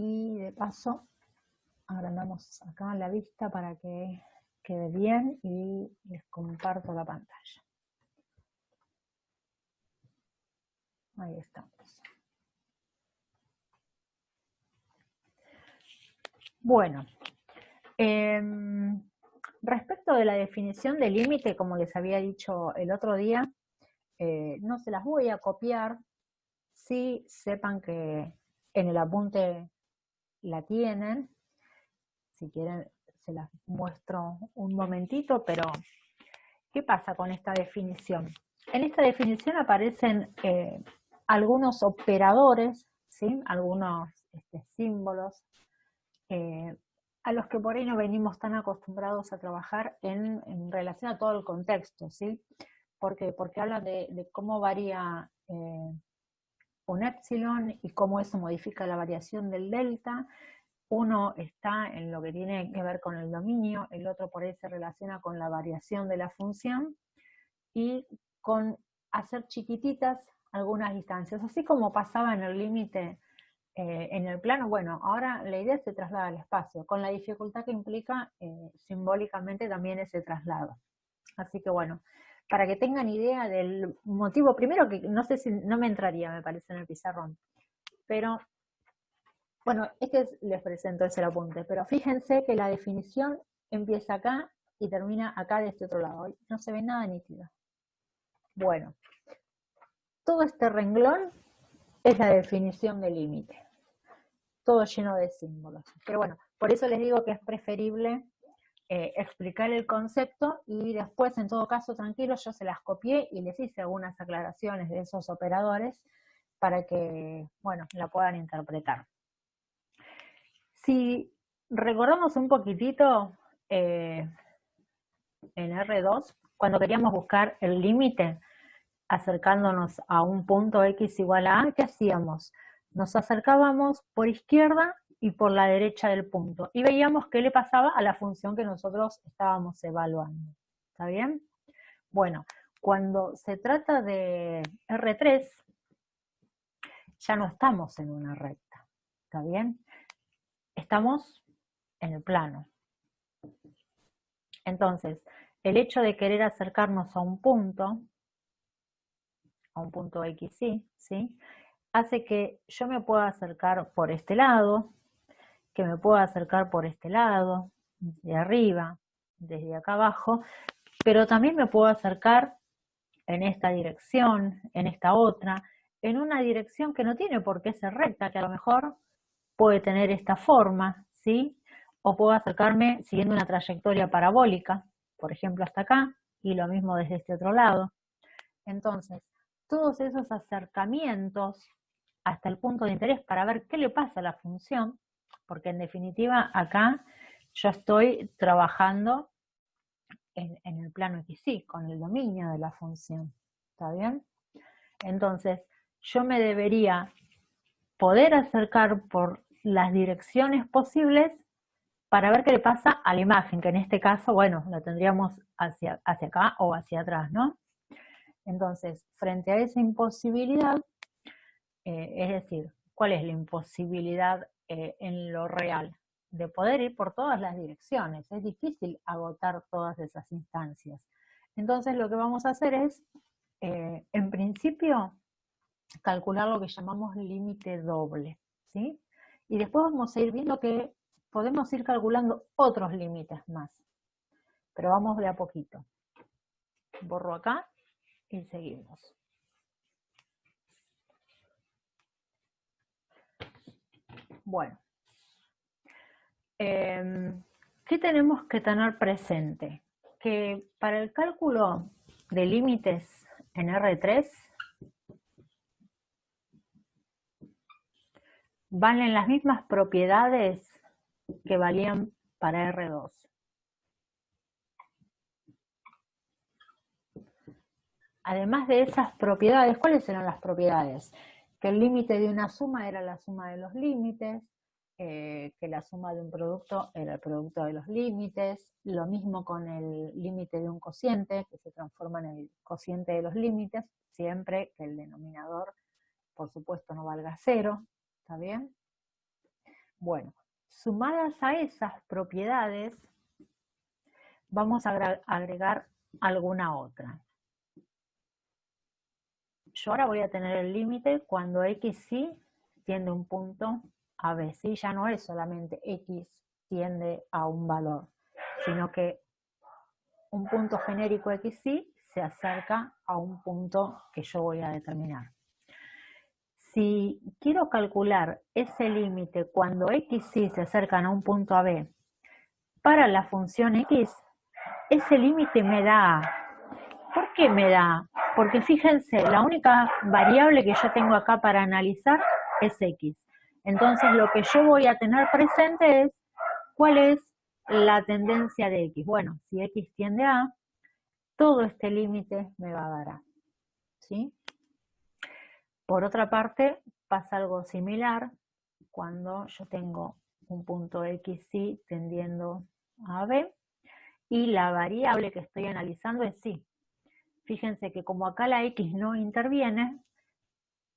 Y de paso, agrandamos acá la vista para que quede bien y les comparto la pantalla. Ahí estamos. Bueno, respecto de la definición de límite, como les había dicho el otro día, no se las voy a copiar, sí sepan que en el apunte la tienen, si quieren se las muestro un momentito, pero ¿qué pasa con esta definición? En esta definición aparecen algunos operadores, ¿sí? Algunos símbolos, a los que por ahí no venimos tan acostumbrados a trabajar en relación a todo el contexto, ¿sí? ¿Por qué? Porque habla de cómo varía un épsilon y cómo eso modifica la variación del delta. Uno está en lo que tiene que ver con el dominio, el otro por ahí se relaciona con la variación de la función y con hacer chiquititas algunas distancias, así como pasaba en el límite en el plano. Bueno, ahora la idea se traslada al espacio, con la dificultad que implica simbólicamente también ese traslado. Así que bueno, para que tengan idea del motivo, primero que no sé si no me entraría, me parece, en el pizarrón, pero bueno, les presento ese apunte, pero fíjense que la definición empieza acá y termina acá de este otro lado, no se ve nada nítido. Bueno, todo este renglón es la definición de límite, todo lleno de símbolos, pero bueno, por eso les digo que es preferible explicar el concepto y después, en todo caso, tranquilos, yo se las copié y les hice algunas aclaraciones de esos operadores para que, bueno, la puedan interpretar. Si recordamos un poquitito en R2, cuando queríamos buscar el límite acercándonos a un punto X igual a A, ¿qué hacíamos? Nos acercábamos por izquierda y por la derecha del punto y veíamos qué le pasaba a la función que nosotros estábamos evaluando. ¿Está bien? Bueno, cuando se trata de R3, ya no estamos en una recta. ¿Está bien? Estamos en el plano. Entonces, el hecho de querer acercarnos a un punto XY, ¿sí? Hace que yo me pueda acercar por este lado, que me pueda acercar por este lado, de arriba, desde acá abajo, pero también me puedo acercar en esta dirección, en esta otra, en una dirección que no tiene por qué ser recta, que a lo mejor puede tener esta forma, ¿sí? O puedo acercarme siguiendo una trayectoria parabólica, por ejemplo hasta acá, y lo mismo desde este otro lado. Entonces, todos esos acercamientos hasta el punto de interés para ver qué le pasa a la función, porque en definitiva acá yo estoy trabajando en el plano XY, con el dominio de la función. ¿Está bien? Entonces, yo me debería poder acercar por las direcciones posibles para ver qué le pasa a la imagen, que en este caso, bueno, la tendríamos hacia acá o hacia atrás, ¿no? Entonces, frente a esa imposibilidad, es decir, ¿cuál es la imposibilidad en lo real? De poder ir por todas las direcciones. Es difícil agotar todas esas instancias. Entonces lo que vamos a hacer es, en principio, calcular lo que llamamos límite doble, ¿sí? Y después vamos a ir viendo que podemos ir calculando otros límites más. Pero vamos de a poquito. Borro acá y seguimos. Bueno, ¿qué tenemos que tener presente? Que para el cálculo de límites en R3 valen las mismas propiedades que valían para R2. Además de esas propiedades, ¿cuáles eran las propiedades? Que el límite de una suma era la suma de los límites, que la suma de un producto era el producto de los límites, lo mismo con el límite de un cociente, que se transforma en el cociente de los límites, siempre que el denominador, por supuesto, no valga cero, ¿está bien? Bueno, sumadas a esas propiedades, vamos a agregar alguna otra. Yo ahora voy a tener el límite cuando x sí tiende a un punto a b, ¿sí? Ya no es solamente x tiende a un valor, sino que un punto genérico x sí se acerca a un punto que yo voy a determinar. Si quiero calcular ese límite cuando x y se acercan a un punto a b para la función x, ese límite me da a. ¿Por qué me da? Porque fíjense, la única variable que yo tengo acá para analizar es x. Entonces lo que yo voy a tener presente es cuál es la tendencia de x. Bueno, si x tiende a A, todo este límite me va a dar A. ¿Sí? Por otra parte, pasa algo similar cuando yo tengo un punto x y tendiendo a b y la variable que estoy analizando es y. Fíjense que como acá la x no interviene,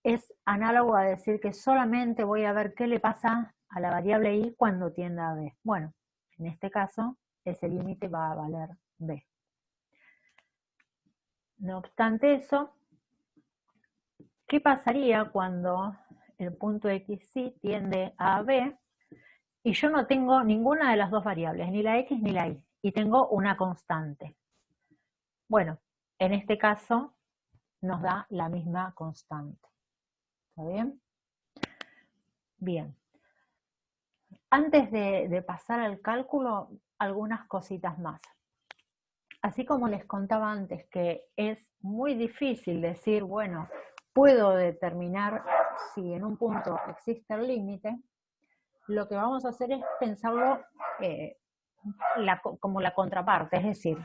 es análogo a decir que solamente voy a ver qué le pasa a la variable y cuando tienda a b. Bueno, en este caso, ese límite va a valer b. No obstante eso, ¿qué pasaría cuando el punto x y tiende a b y yo no tengo ninguna de las dos variables, ni la x ni la y, y tengo una constante? Bueno, en este caso nos da la misma constante. ¿Está bien? Bien. Antes de pasar al cálculo, algunas cositas más. Así como les contaba antes que es muy difícil decir, bueno, puedo determinar si en un punto existe el límite, lo que vamos a hacer es pensarlo como la contraparte, es decir,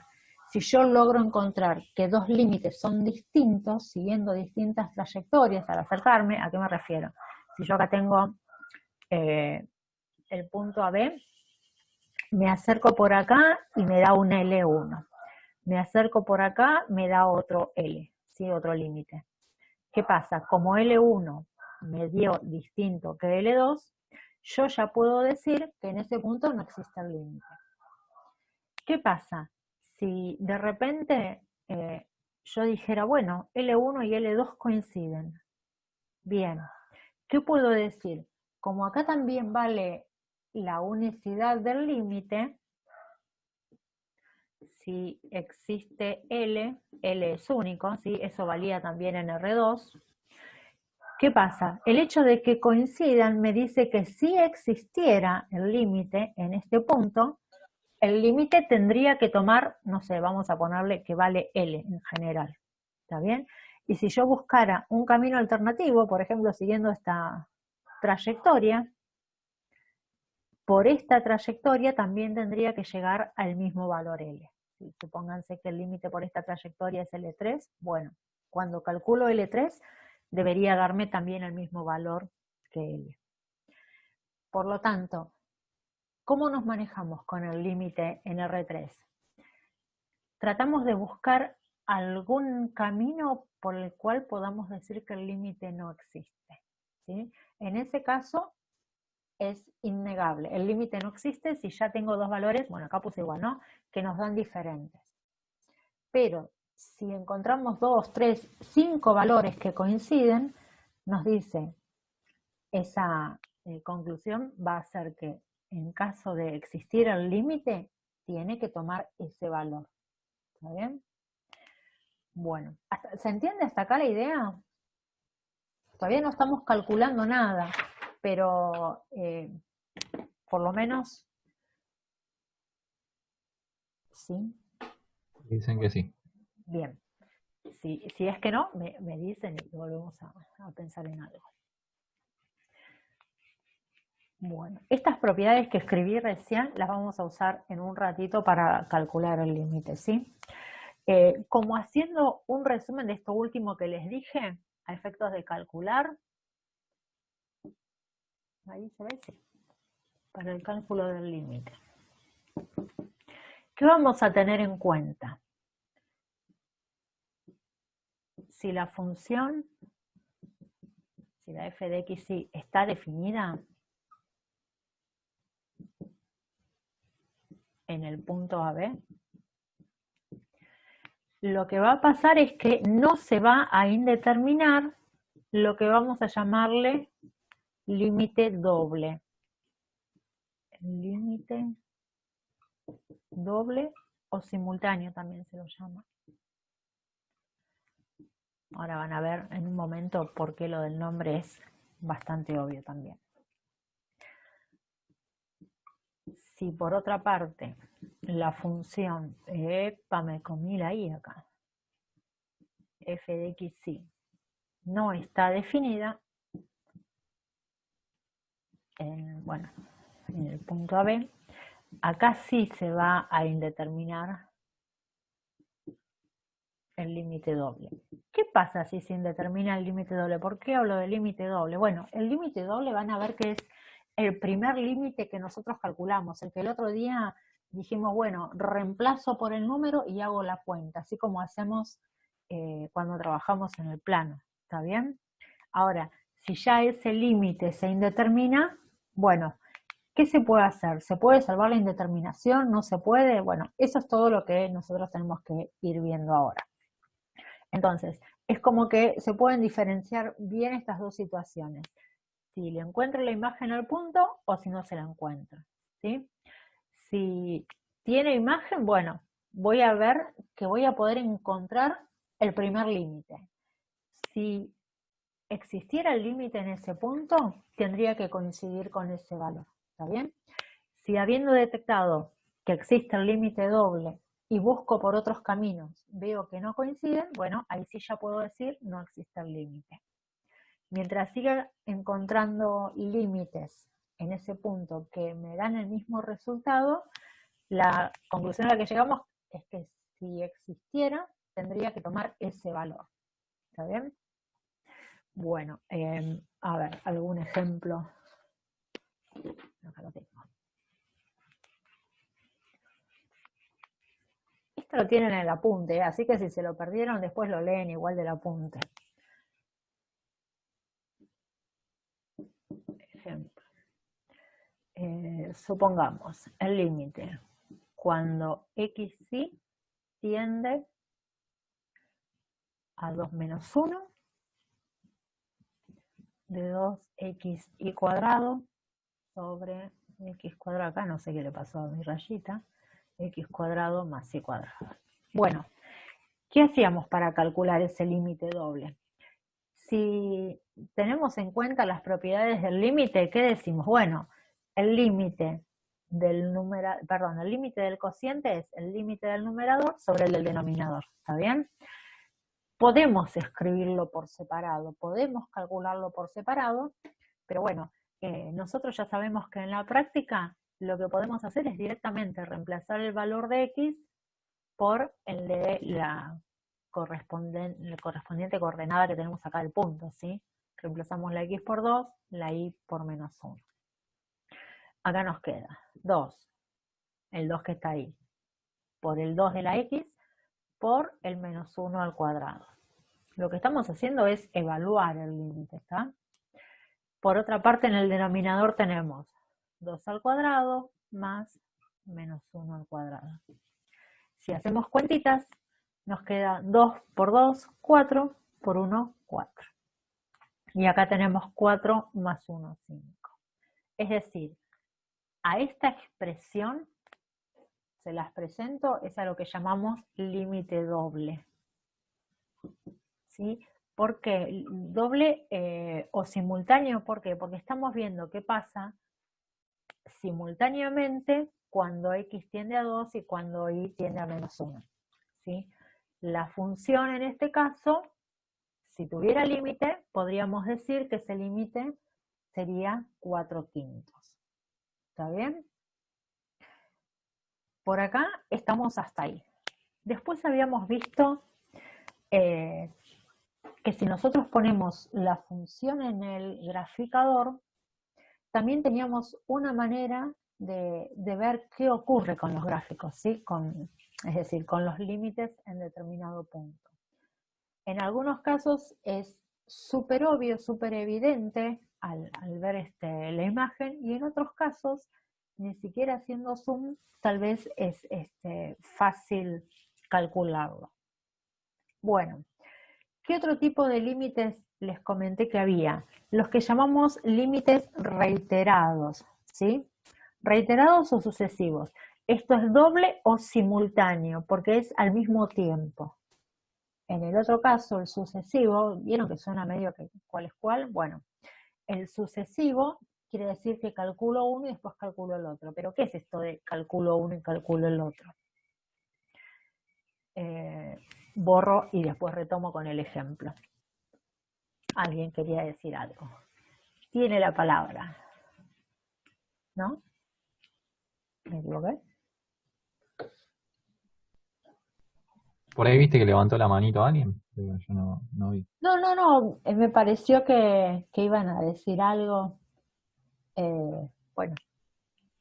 si yo logro encontrar que dos límites son distintos, siguiendo distintas trayectorias al acercarme, ¿a qué me refiero? Si yo acá tengo el punto AB, me acerco por acá y me da un L1. Me acerco por acá, me da otro L, ¿sí? Otro límite. ¿Qué pasa? Como L1 me dio distinto que L2, yo ya puedo decir que en ese punto no existe el límite. ¿Qué pasa? Si de repente yo dijera, bueno, L1 y L2 coinciden. Bien, ¿qué puedo decir? Como acá también vale la unicidad del límite, si existe L, L es único, ¿sí? Eso valía también en R2. ¿Qué pasa? El hecho de que coincidan me dice que si existiera el límite en este punto, el límite tendría que tomar, no sé, vamos a ponerle que vale L en general, ¿está bien? Y si yo buscara un camino alternativo, por ejemplo, siguiendo esta trayectoria, por esta trayectoria también tendría que llegar al mismo valor L. Supónganse que el límite por esta trayectoria es L3, bueno, cuando calculo L3 debería darme también el mismo valor que L. Por lo tanto, ¿cómo nos manejamos con el límite en R3? Tratamos de buscar algún camino por el cual podamos decir que el límite no existe, ¿sí? En ese caso es innegable, el límite no existe si ya tengo dos valores, bueno, acá puse igual, ¿no? Que nos dan diferentes. Pero si encontramos 2, 3, 5 valores que coinciden, nos dice esa conclusión va a ser que en caso de existir el límite, tiene que tomar ese valor. ¿Está bien? Bueno, ¿se entiende hasta acá la idea? Todavía no estamos calculando nada, pero por lo menos, ¿sí? Dicen que sí. Bien. Si es que no, me dicen y volvemos a pensar en algo. Bueno, estas propiedades que escribí recién las vamos a usar en un ratito para calcular el límite, ¿sí? Como haciendo un resumen de esto último que les dije, a efectos de calcular, ahí se ve, sí, para el cálculo del límite. ¿Qué vamos a tener en cuenta? Si la función, si la f de x y está definida, en el punto AB, lo que va a pasar es que no se va a indeterminar lo que vamos a llamarle límite doble. Límite doble o simultáneo también se lo llama. Ahora van a ver en un momento por qué lo del nombre es bastante obvio también. Si por otra parte la función, me comí la i acá, f de x y no está definida, en el punto AB, acá sí se va a indeterminar el límite doble. ¿Qué pasa si se indetermina el límite doble? ¿Por qué hablo de límite doble? Bueno, el límite doble van a ver que es el primer límite que nosotros calculamos, el que el otro día dijimos, bueno, reemplazo por el número y hago la cuenta, así como hacemos cuando trabajamos en el plano, ¿está bien? Ahora, si ya ese límite se indetermina, bueno, ¿qué se puede hacer? ¿Se puede salvar la indeterminación? ¿No se puede? Bueno, eso es todo lo que nosotros tenemos que ir viendo ahora. Entonces, es como que se pueden diferenciar bien estas dos situaciones. Si le encuentro la imagen al punto o si no se la encuentro, ¿sí? Si tiene imagen, bueno, voy a ver que voy a poder encontrar el primer límite. Si existiera el límite en ese punto, tendría que coincidir con ese valor, ¿está bien? Si habiendo detectado que existe el límite doble y busco por otros caminos, veo que no coinciden, bueno, ahí sí ya puedo decir no existe el límite. Mientras siga encontrando límites en ese punto que me dan el mismo resultado, la conclusión a la que llegamos es que si existiera, tendría que tomar ese valor. ¿Está bien? Bueno, a ver, algún ejemplo. Acá lo tengo. Esto lo tienen en el apunte, así que si se lo perdieron, después lo leen igual del apunte. Ejemplo. Supongamos el límite cuando xy tiende a 2 menos 1 de 2xy cuadrado sobre x cuadrado, acá no sé qué le pasó a mi rayita, x cuadrado más y cuadrado. Bueno, ¿qué hacíamos para calcular ese límite doble? Si tenemos en cuenta las propiedades del límite, ¿qué decimos? Bueno, el límite del el límite del cociente es el límite del numerador sobre el del denominador, ¿está bien? Podemos escribirlo por separado, podemos calcularlo por separado, pero bueno, nosotros ya sabemos que en la práctica lo que podemos hacer es directamente reemplazar el valor de x por el de la correspondiente coordenada que tenemos acá del punto, ¿sí? Reemplazamos la x por 2, la y por menos 1. Acá nos queda 2, el 2 que está ahí, por el 2 de la x, por el menos 1 al cuadrado. Lo que estamos haciendo es evaluar el límite, ¿está? Por otra parte, en el denominador tenemos 2 al cuadrado más menos 1 al cuadrado. Si hacemos cuentitas, nos queda 2 por 2, 4, por 1, 4. Y acá tenemos 4 más 1, 5. Es decir, a esta expresión, se las presento, es a lo que llamamos límite doble. ¿Sí? ¿Por qué? Doble o simultáneo, ¿por qué? Porque estamos viendo qué pasa simultáneamente cuando x tiende a 2 y cuando y tiende a menos 1. ¿Sí? La función en este caso, si tuviera límite, podríamos decir que ese límite sería 4/5. ¿Está bien? Por acá estamos hasta ahí. Después habíamos visto que si nosotros ponemos la función en el graficador, también teníamos una manera de ver qué ocurre con los gráficos, ¿sí? Es decir, con los límites en determinado punto. En algunos casos es súper obvio, súper evidente al ver la imagen, y en otros casos ni siquiera haciendo zoom, tal vez es fácil calcularlo. Bueno, ¿qué otro tipo de límites les comenté que había? Los que llamamos límites reiterados, ¿sí? Reiterados o sucesivos. Esto es doble o simultáneo, porque es al mismo tiempo. En el otro caso, el sucesivo, ¿vieron que suena medio que cuál es cuál? Bueno, el sucesivo quiere decir que calculo uno y después calculo el otro. ¿Pero qué es esto de calculo uno y calculo el otro? Borro y después retomo con el ejemplo. Alguien quería decir algo. Tiene la palabra. ¿No? ¿Me equivoqué? Por ahí viste que levantó la manito alguien, pero yo no vi. No. Me pareció que iban a decir algo. Bueno,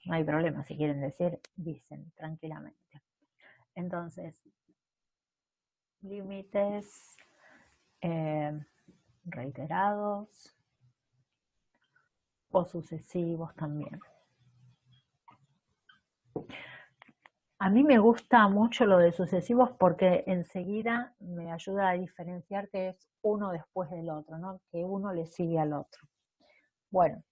no hay problema. Si quieren decir, dicen tranquilamente. Entonces, límites reiterados o sucesivos también. A mí me gusta mucho lo de sucesivos porque enseguida me ayuda a diferenciar que es uno después del otro, ¿no? Que uno le sigue al otro. Bueno,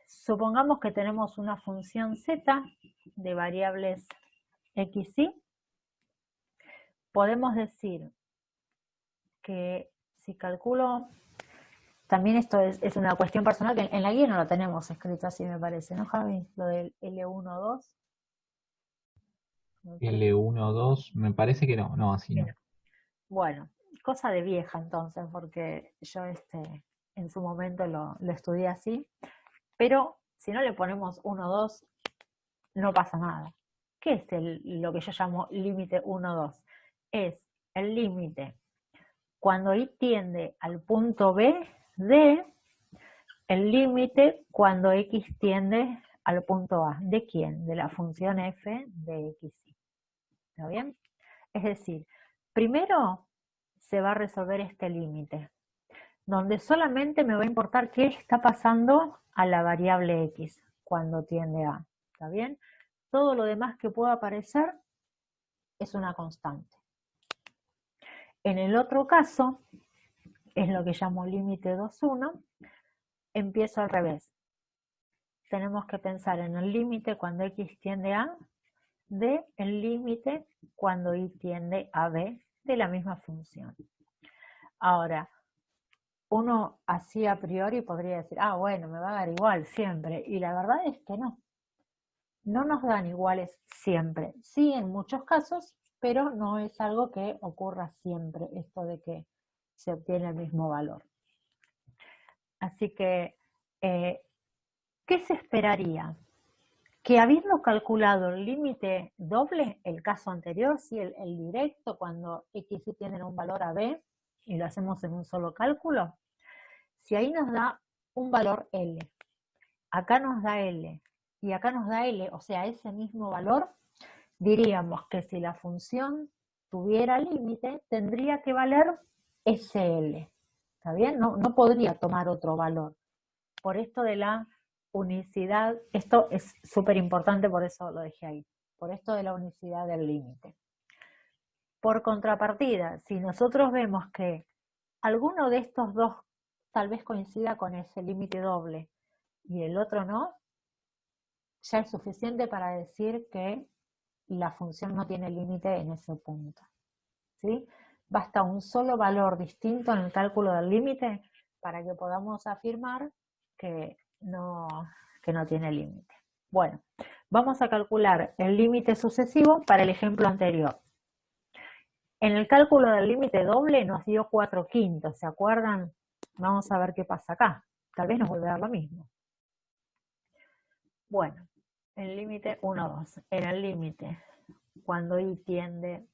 supongamos que tenemos una función z de variables x, y. Podemos decir que si calculo, también esto es una cuestión personal que en la guía no lo tenemos escrito así, me parece, ¿no, Javi? Lo del L1, 2. L1, 2, me parece que no, así no. Bueno, cosa de vieja entonces, porque yo en su momento lo estudié así, pero si no le ponemos 1, 2, no pasa nada. ¿Qué es lo que yo llamo límite 1, 2? Es el límite cuando y tiende al punto B de el límite cuando x tiende al punto A. ¿De quién? De la función f de x. ¿Está bien? Es decir, primero se va a resolver este límite, donde solamente me va a importar qué está pasando a la variable x cuando tiende a. ¿Está bien? Todo lo demás que pueda aparecer es una constante. En el otro caso, es lo que llamo límite 2,1, empiezo al revés. Tenemos que pensar en el límite cuando x tiende a de el límite cuando y tiende a b de la misma función. Ahora, uno así a priori podría decir, bueno, me va a dar igual siempre. Y la verdad es que no. No nos dan iguales siempre. Sí, en muchos casos, pero no es algo que ocurra siempre, esto de que se obtiene el mismo valor. Así que, ¿qué se esperaría? Que habiendo calculado el límite doble, el caso anterior, sí, el directo, cuando x y tienen un valor a b, y lo hacemos en un solo cálculo, si ahí nos da un valor L, acá nos da L, y acá nos da L, o sea, ese mismo valor, diríamos que si la función tuviera límite, tendría que valer SL. ¿Está bien? No podría tomar otro valor. Por esto de la unicidad, esto es súper importante, por eso lo dejé ahí. Por esto de la unicidad del límite. Por contrapartida, si nosotros vemos que alguno de estos dos tal vez coincida con ese límite doble y el otro no, ya es suficiente para decir que la función no tiene límite en ese punto. ¿Sí? Basta un solo valor distinto en el cálculo del límite para que podamos afirmar que no tiene límite. Bueno, vamos a calcular el límite sucesivo para el ejemplo anterior. En el cálculo del límite doble nos dio 4/5, ¿se acuerdan? Vamos a ver qué pasa acá. Tal vez nos vuelve a dar lo mismo. Bueno, el límite 1, 2. En el límite, cuando y tiende,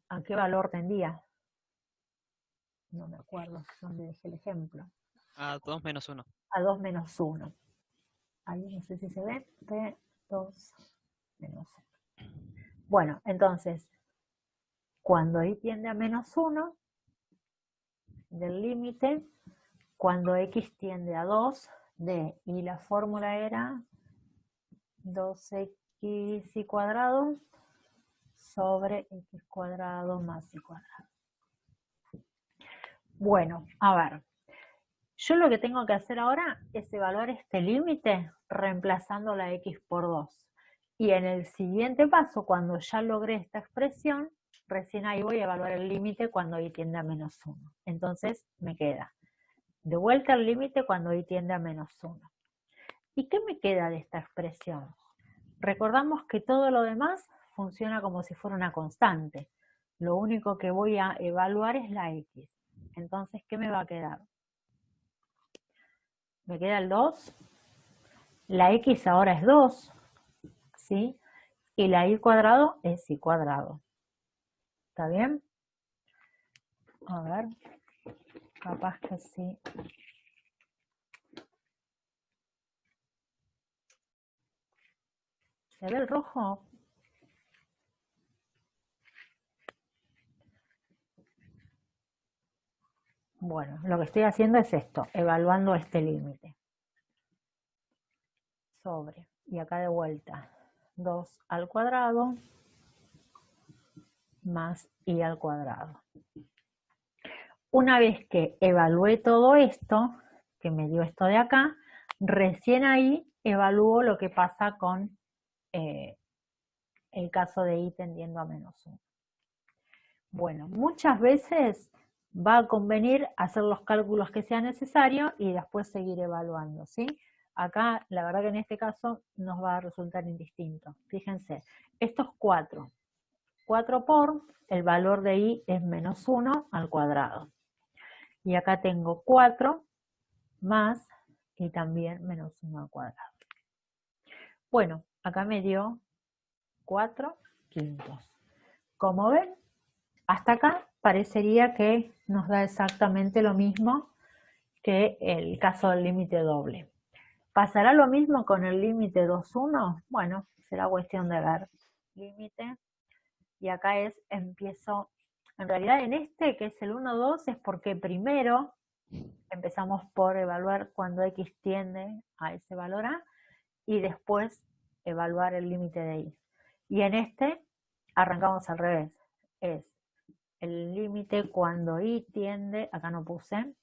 ¿a qué valor tendía? No me acuerdo dónde dejé el ejemplo. A 2 menos 1. A 2 menos 1. Ahí no sé si se ve. P2 menos 1. Bueno, entonces, cuando y tiende a menos 1, del límite, cuando x tiende a 2 D. Y la fórmula era 2x cuadrado sobre x cuadrado más y cuadrado. Bueno, a ver. Yo lo que tengo que hacer ahora es evaluar este límite reemplazando la x por 2. Y en el siguiente paso, cuando ya logré esta expresión, recién ahí voy a evaluar el límite cuando y tiende a menos 1. Entonces me queda de vuelta el límite cuando y tiende a menos 1. ¿Y qué me queda de esta expresión? Recordamos que todo lo demás funciona como si fuera una constante. Lo único que voy a evaluar es la x. Entonces, ¿qué me va a quedar? Me queda el 2. La x ahora es 2, ¿sí? Y la y cuadrado es y cuadrado. ¿Está bien? A ver, capaz que sí. ¿Se ve el rojo? Bueno, lo que estoy haciendo es esto, evaluando este límite. Sobre, y acá de vuelta, 2 al cuadrado más y al cuadrado. Una vez que evalué todo esto, que me dio esto de acá, recién ahí evalúo lo que pasa con el caso de y tendiendo a menos 1. Bueno, muchas veces va a convenir hacer los cálculos que sea necesario y después seguir evaluando, ¿sí? Acá, la verdad que en este caso nos va a resultar indistinto. Fíjense, esto es 4. 4 por, el valor de y es menos 1 al cuadrado. Y acá tengo 4 más y también menos 1 al cuadrado. Bueno, acá me dio 4 quintos. Como ven, hasta acá parecería que nos da exactamente lo mismo que el caso del límite doble. ¿Pasará lo mismo con el límite 2,1? Bueno, será cuestión de ver. Límite. Y acá empiezo, en realidad en este que es el 1, 2 es porque primero empezamos por evaluar cuando x tiende a ese valor a y después evaluar el límite de y. Y en este arrancamos al revés. Es el límite cuando y tiende, acá no puse,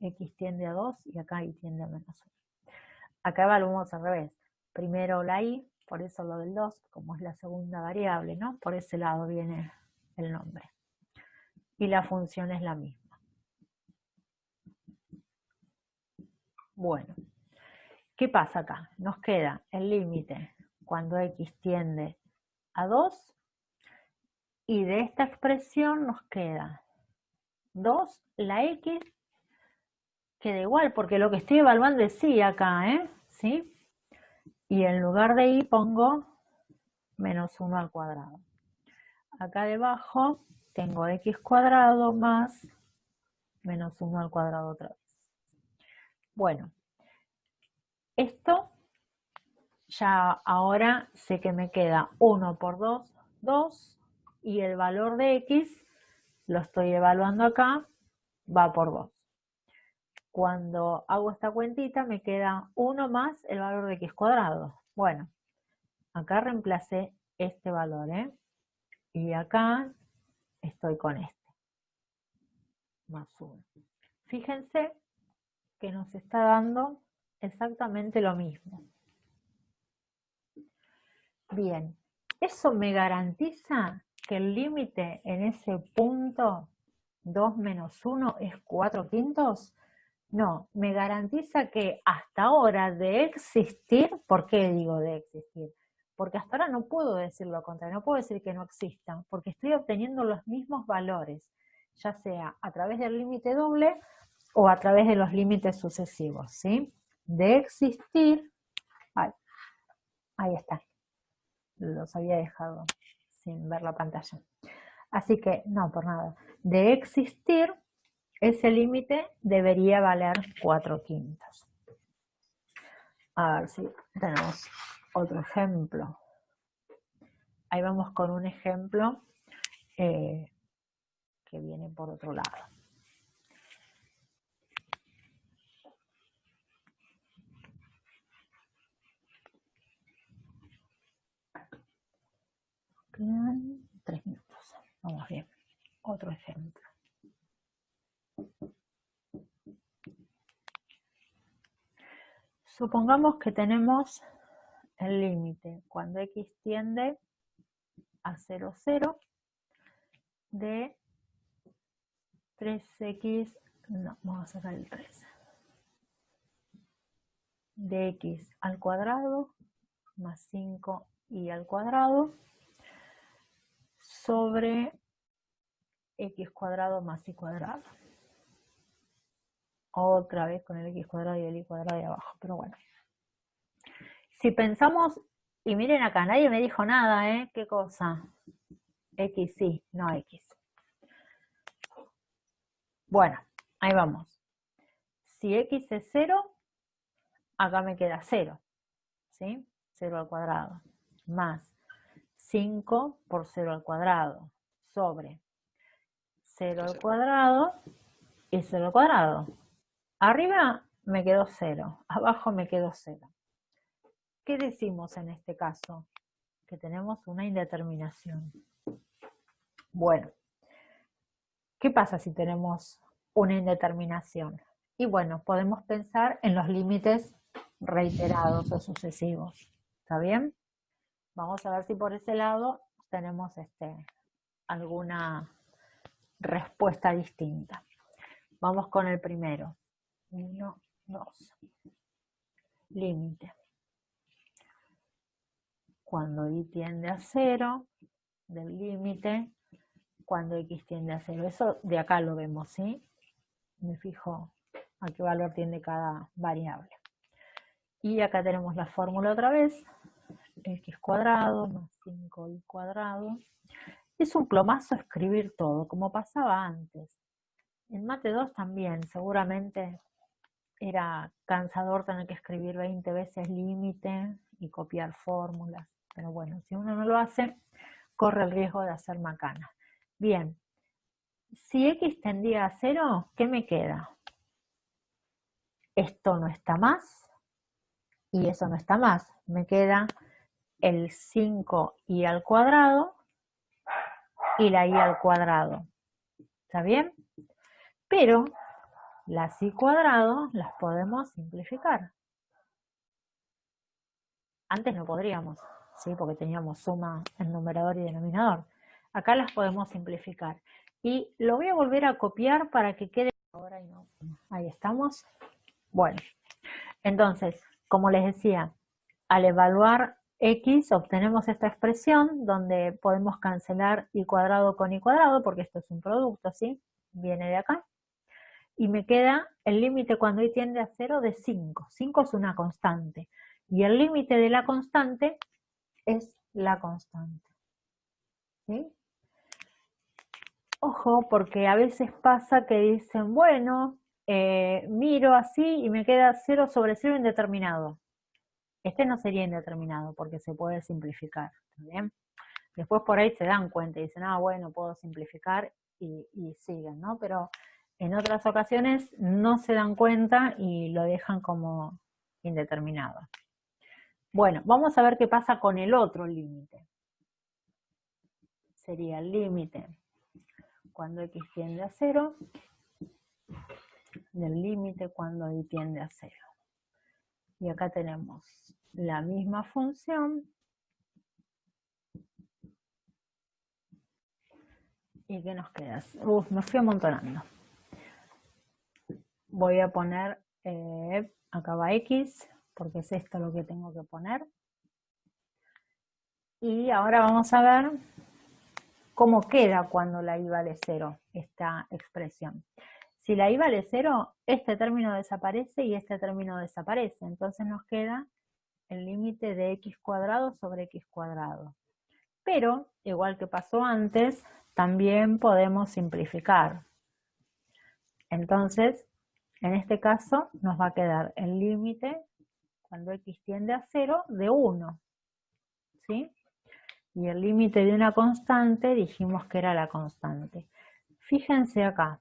x tiende a 2 y acá y tiende a menos 1. Acá evaluamos al revés. Primero la y, por eso lo del 2, como es la segunda variable, ¿no? Por ese lado viene el nombre. Y la función es la misma. Bueno, ¿qué pasa acá? Nos queda el límite cuando x tiende a 2 y de esta expresión nos queda 2, la x queda igual, porque lo que estoy evaluando es y acá, ¿sí? Y en lugar de y pongo menos 1 al cuadrado. Acá debajo tengo x cuadrado más menos 1 al cuadrado otra vez. Bueno, esto ya ahora sé que me queda 1 por 2, 2, y el valor de x, lo estoy evaluando acá, va por 2. Cuando hago esta cuentita me queda 1 más el valor de x cuadrado. Bueno, acá reemplacé este valor, y acá estoy con este, más 1. Fíjense que nos está dando exactamente lo mismo. Bien, ¿eso me garantiza que el límite en ese punto 2 menos 1 es 4 quintos? No, me garantiza que hasta ahora de existir, ¿por qué digo de existir? Porque hasta ahora no puedo decir lo contrario, no puedo decir que no existan, porque estoy obteniendo los mismos valores, ya sea a través del límite doble o a través de los límites sucesivos, ¿sí? De existir, ahí está, los había dejado sin ver la pantalla. Así que, no, por nada. De existir, ese límite debería valer 4 quintos. A ver si tenemos otro ejemplo. Ahí vamos con un ejemplo que viene por otro lado. otro ejemplo. Supongamos que tenemos el límite cuando x tiende a 0, 0 de 3x, no, vamos a sacar el 3, de x al cuadrado más 5y al cuadrado sobre x cuadrado más y cuadrado. Otra vez con el x cuadrado y el y cuadrado de abajo, pero bueno. Si pensamos, y miren acá, nadie me dijo nada, ¿eh? ¿Qué cosa? X sí, no X. Bueno, ahí vamos. Si X es 0, acá me queda 0, ¿sí? 0 al cuadrado, más 5 por 0 al cuadrado, sobre 0 al cuadrado y 0 al cuadrado. Arriba me quedó 0, abajo me quedó 0. ¿Qué decimos en este caso? Que tenemos una indeterminación. Bueno, ¿qué pasa si tenemos una indeterminación? Y bueno, podemos pensar en los límites reiterados o sucesivos. ¿Está bien? Vamos a ver si por ese lado tenemos alguna respuesta distinta. Vamos con el primero. 1, 2. Límite. Cuando y tiende a 0, del límite, cuando x tiende a 0. Eso de acá lo vemos, ¿sí? Me fijo a qué valor tiende cada variable. Y acá tenemos la fórmula otra vez. X cuadrado más 5y cuadrado. Es un plomazo escribir todo, como pasaba antes. En Mate 2 también, seguramente era cansador tener que escribir 20 veces límite y copiar fórmulas. Pero bueno, si uno no lo hace, corre el riesgo de hacer macana. Bien, si x tendía a 0, ¿qué me queda? Esto no está más y eso no está más. Me queda el 5y al cuadrado y la y al cuadrado. ¿Está bien? Pero las y cuadrado las podemos simplificar. Antes no podríamos, ¿sí? Porque teníamos suma en numerador y denominador. Acá las podemos simplificar. Y lo voy a volver a copiar para que quede ahora y no. Ahí estamos. Bueno, entonces, como les decía, al evaluar x obtenemos esta expresión donde podemos cancelar y cuadrado con y cuadrado, porque esto es un producto, ¿sí? Viene de acá. Y me queda el límite cuando y tiende a 0 de 5. 5 es una constante. Y el límite de la constante es la constante. ¿Sí? Ojo, porque a veces pasa que dicen, bueno, miro así y me queda 0 sobre 0 indeterminado. Este no sería indeterminado porque se puede simplificar. ¿Bien? Después por ahí se dan cuenta y dicen, ah, bueno, puedo simplificar y siguen, ¿no? Pero en otras ocasiones no se dan cuenta y lo dejan como indeterminado. Bueno, vamos a ver qué pasa con el otro límite. Sería el límite cuando x tiende a 0, del límite cuando y tiende a 0. Y acá tenemos la misma función. ¿Y qué nos queda? Me fui amontonando. Voy a poner, acá va x, porque es esto lo que tengo que poner. Y ahora vamos a ver cómo queda cuando la y vale 0, esta expresión. Si la y vale 0, este término desaparece y este término desaparece. Entonces nos queda el límite de x cuadrado sobre x cuadrado. Pero, igual que pasó antes, también podemos simplificar. Entonces, en este caso, nos va a quedar el límite cuando x tiende a 0 de 1. ¿Sí? Y el límite de una constante dijimos que era la constante. Fíjense acá.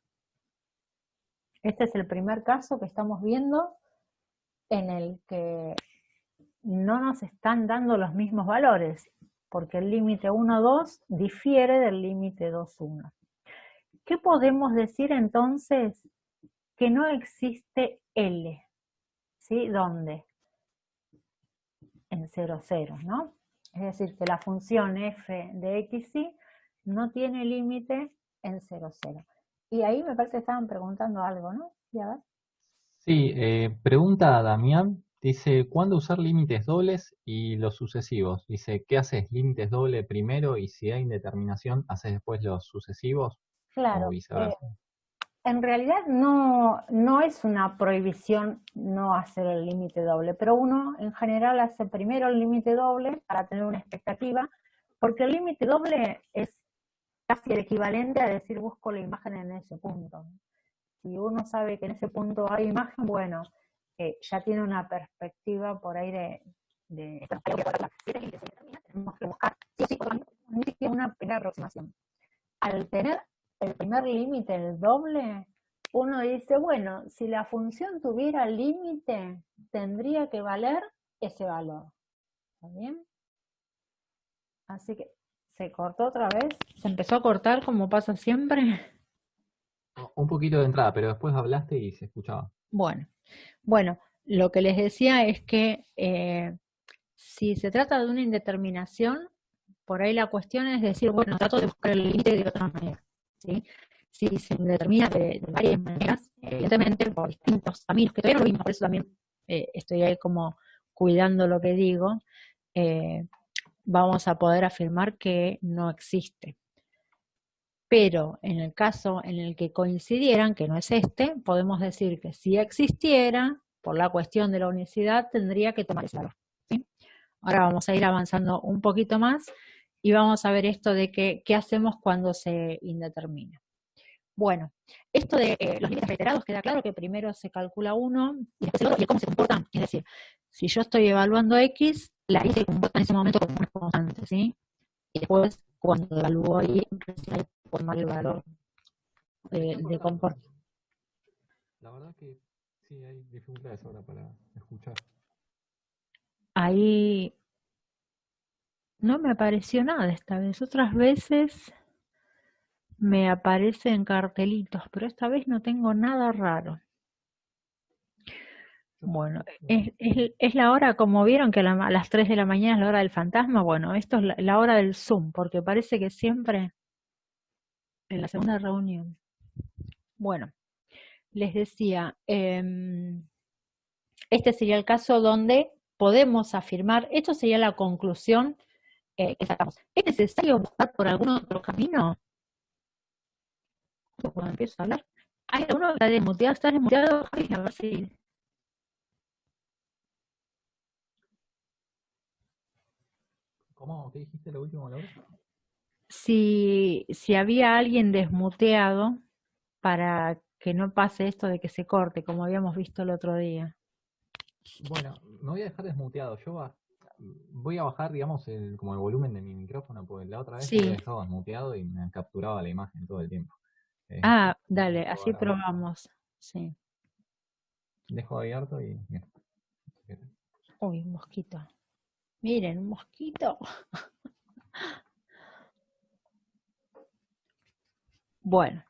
Este es el primer caso que estamos viendo en el que no nos están dando los mismos valores, porque el límite 1, 2 difiere del límite 2, 1. ¿Qué podemos decir entonces? Que no existe L, ¿sí? ¿Dónde? En 0, 0, ¿no? Es decir, que la función f de x, y no tiene límite en 0, 0. Y ahí me parece que estaban preguntando algo, ¿no? Y a ver. Sí, pregunta a Damián, dice, ¿cuándo usar límites dobles y los sucesivos? Dice, ¿qué haces? ¿Límites doble primero y si hay indeterminación, haces después los sucesivos o Claro, viceversa? en realidad no es una prohibición no hacer el límite doble, pero uno en general hace primero el límite doble para tener una expectativa, porque el límite doble es casi el equivalente a decir busco la imagen en ese punto. Si uno sabe que en ese punto hay imagen, bueno, ya tiene una perspectiva por ahí de tenemos que buscar una primera aproximación. Al tener el primer límite, el doble, uno dice, bueno, si la función tuviera límite, tendría que valer ese valor. ¿Está bien? Así que se cortó otra vez, se empezó a cortar como pasa siempre. Un poquito de entrada, pero después hablaste y se escuchaba. Bueno, lo que les decía es que si se trata de una indeterminación, por ahí la cuestión es decir, bueno, trato de buscar el límite de otra manera, ¿sí? Si se determina de varias maneras, evidentemente por distintos caminos, que todavía no lo vimos, por eso también estoy ahí como cuidando lo que digo, eh, vamos a poder afirmar que no existe. Pero en el caso en el que coincidieran, que no es este, podemos decir que si existiera, por la cuestión de la unicidad, tendría que tomar ese valor, ¿sí? Ahora vamos a ir avanzando un poquito más y vamos a ver esto de qué hacemos cuando se indetermina. Bueno, esto de los límites reiterados queda claro que primero se calcula uno y después el otro y cómo se comportan. Es decir, si yo estoy evaluando X, la Y se comporta en ese momento como una constante, ¿sí? Y después, cuando evalúo Y, recién formar el valor de comportamiento. La verdad que sí, hay dificultades ahora para escuchar. Ahí no me apareció nada esta vez. Otras veces me aparecen cartelitos, pero esta vez no tengo nada raro. Bueno, es la hora, como vieron que a las 3 de la mañana es la hora del fantasma, bueno, esto es la hora del Zoom, porque parece que siempre en la segunda reunión. Bueno, les decía, este sería el caso donde podemos afirmar, esto sería la conclusión que sacamos. ¿Es necesario buscar por algún otro camino? Cuando empiezo a hablar. ¿Hay alguno que está desmuteado? ¿Estás desmuteado, Javi? A ver si... ¿Cómo? ¿Qué dijiste lo último, Laura? Si había alguien desmuteado para que no pase esto de que se corte, como habíamos visto el otro día. Bueno, me voy a dejar desmuteado. Voy a bajar, digamos, como el volumen de mi micrófono, porque la otra vez lo había Sí. dejado desmuteado y me capturaba la imagen todo el tiempo. Ah, Voy a dale, así probar a ver. probamos. Sí. Dejo abierto y mira. Uy, un mosquito. Miren, un mosquito. Bueno,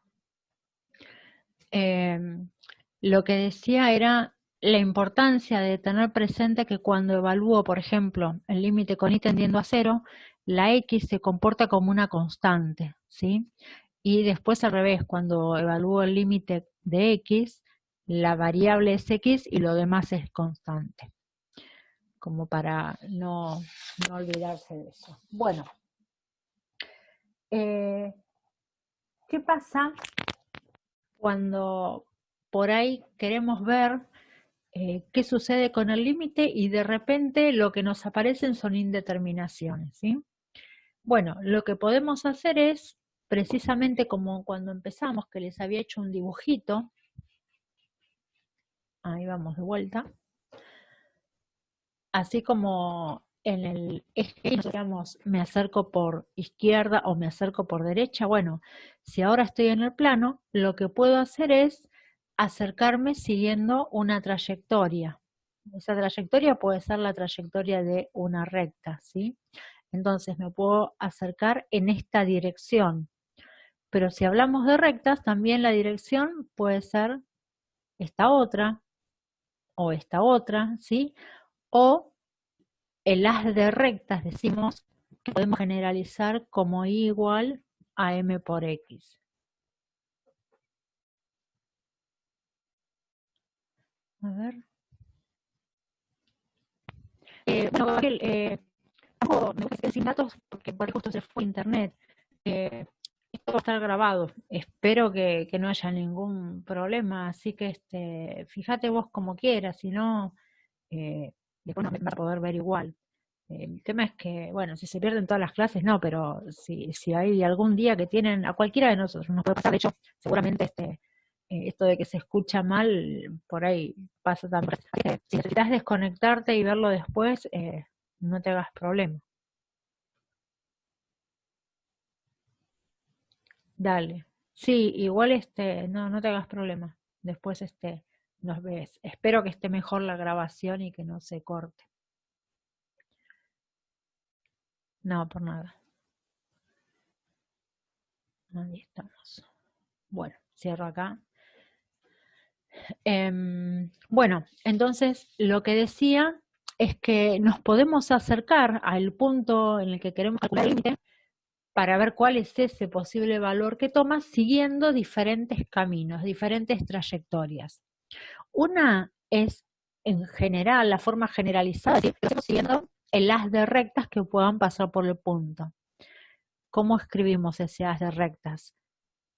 lo que decía era la importancia de tener presente que cuando evalúo, por ejemplo, el límite con y tendiendo a cero, la x se comporta como una constante, ¿sí? Y después al revés, cuando evalúo el límite de x, la variable es x y lo demás es constante, como para no olvidarse de eso. Bueno, ¿qué pasa cuando por ahí queremos ver qué sucede con el límite y de repente lo que nos aparecen son indeterminaciones, ¿sí? Bueno, lo que podemos hacer es, precisamente como cuando empezamos, que les había hecho un dibujito, ahí vamos de vuelta, así como en el eje, digamos, me acerco por izquierda o me acerco por derecha, bueno, si ahora estoy en el plano, lo que puedo hacer es acercarme siguiendo una trayectoria. Esa trayectoria puede ser la trayectoria de una recta, ¿sí? Entonces me puedo acercar en esta dirección. Pero si hablamos de rectas, también la dirección puede ser esta otra o esta otra, ¿sí? O el haz de rectas decimos que podemos generalizar como y igual a m por x. A ver. Bueno, Gabriel, tampoco me gusta sin datos porque por justo se fue internet. Esto va a estar grabado. Espero que no haya ningún problema, así que fíjate vos como quieras, si no, después no me vas a poder ver igual. El tema es que, bueno, si se pierden todas las clases, no, pero si hay algún día que tienen, a cualquiera de nosotros nos puede pasar, de hecho, seguramente esto de que se escucha mal, por ahí pasa también. Si necesitas desconectarte y verlo después, no te hagas problema. Dale. Sí, igual no te hagas problema. Después nos ves. Espero que esté mejor la grabación y que no se corte. No, por nada. Ahí estamos. Bueno, cierro acá. Bueno, entonces lo que decía es que nos podemos acercar al punto en el que queremos calcular el límite para ver cuál es ese posible valor que toma siguiendo diferentes caminos, diferentes trayectorias. Una es, en general, la forma generalizada, es decir, lo hacemos siguiendo el haz de rectas que puedan pasar por el punto. ¿Cómo escribimos ese haz de rectas?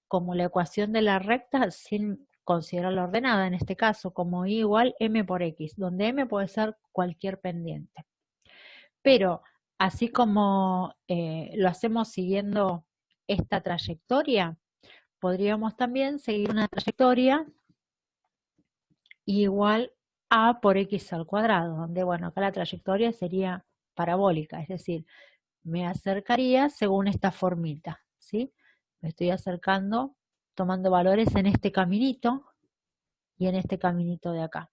Como la ecuación de la recta sin considerarla ordenada, en este caso, como y igual m por x, donde m puede ser cualquier pendiente. Pero así como lo hacemos siguiendo esta trayectoria, podríamos también seguir una trayectoria igual a por x al cuadrado, donde, bueno, acá la trayectoria sería parabólica, es decir, me acercaría según esta formita, ¿sí? Me estoy acercando tomando valores en este caminito y en este caminito de acá.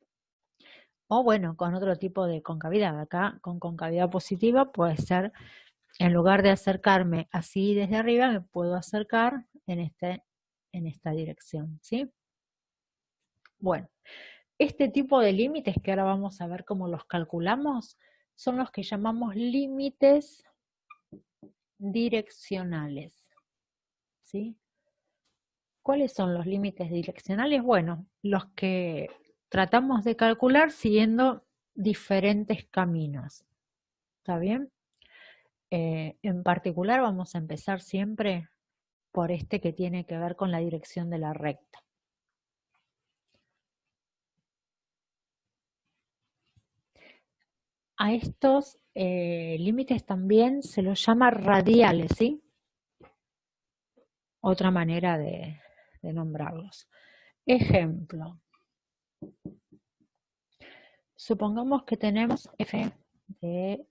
O bueno, con otro tipo de concavidad. Acá con concavidad positiva puede ser, en lugar de acercarme así desde arriba, me puedo acercar en esta dirección, ¿sí? Bueno, este tipo de límites que ahora vamos a ver cómo los calculamos son los que llamamos límites direccionales, ¿sí? ¿Cuáles son los límites direccionales? Bueno, los que tratamos de calcular siguiendo diferentes caminos. ¿Está bien? En particular vamos a empezar siempre por este que tiene que ver con la dirección de la recta. A estos límites también se los llama radiales, ¿sí? Otra manera de nombrarlos. Ejemplo. Supongamos que tenemos f de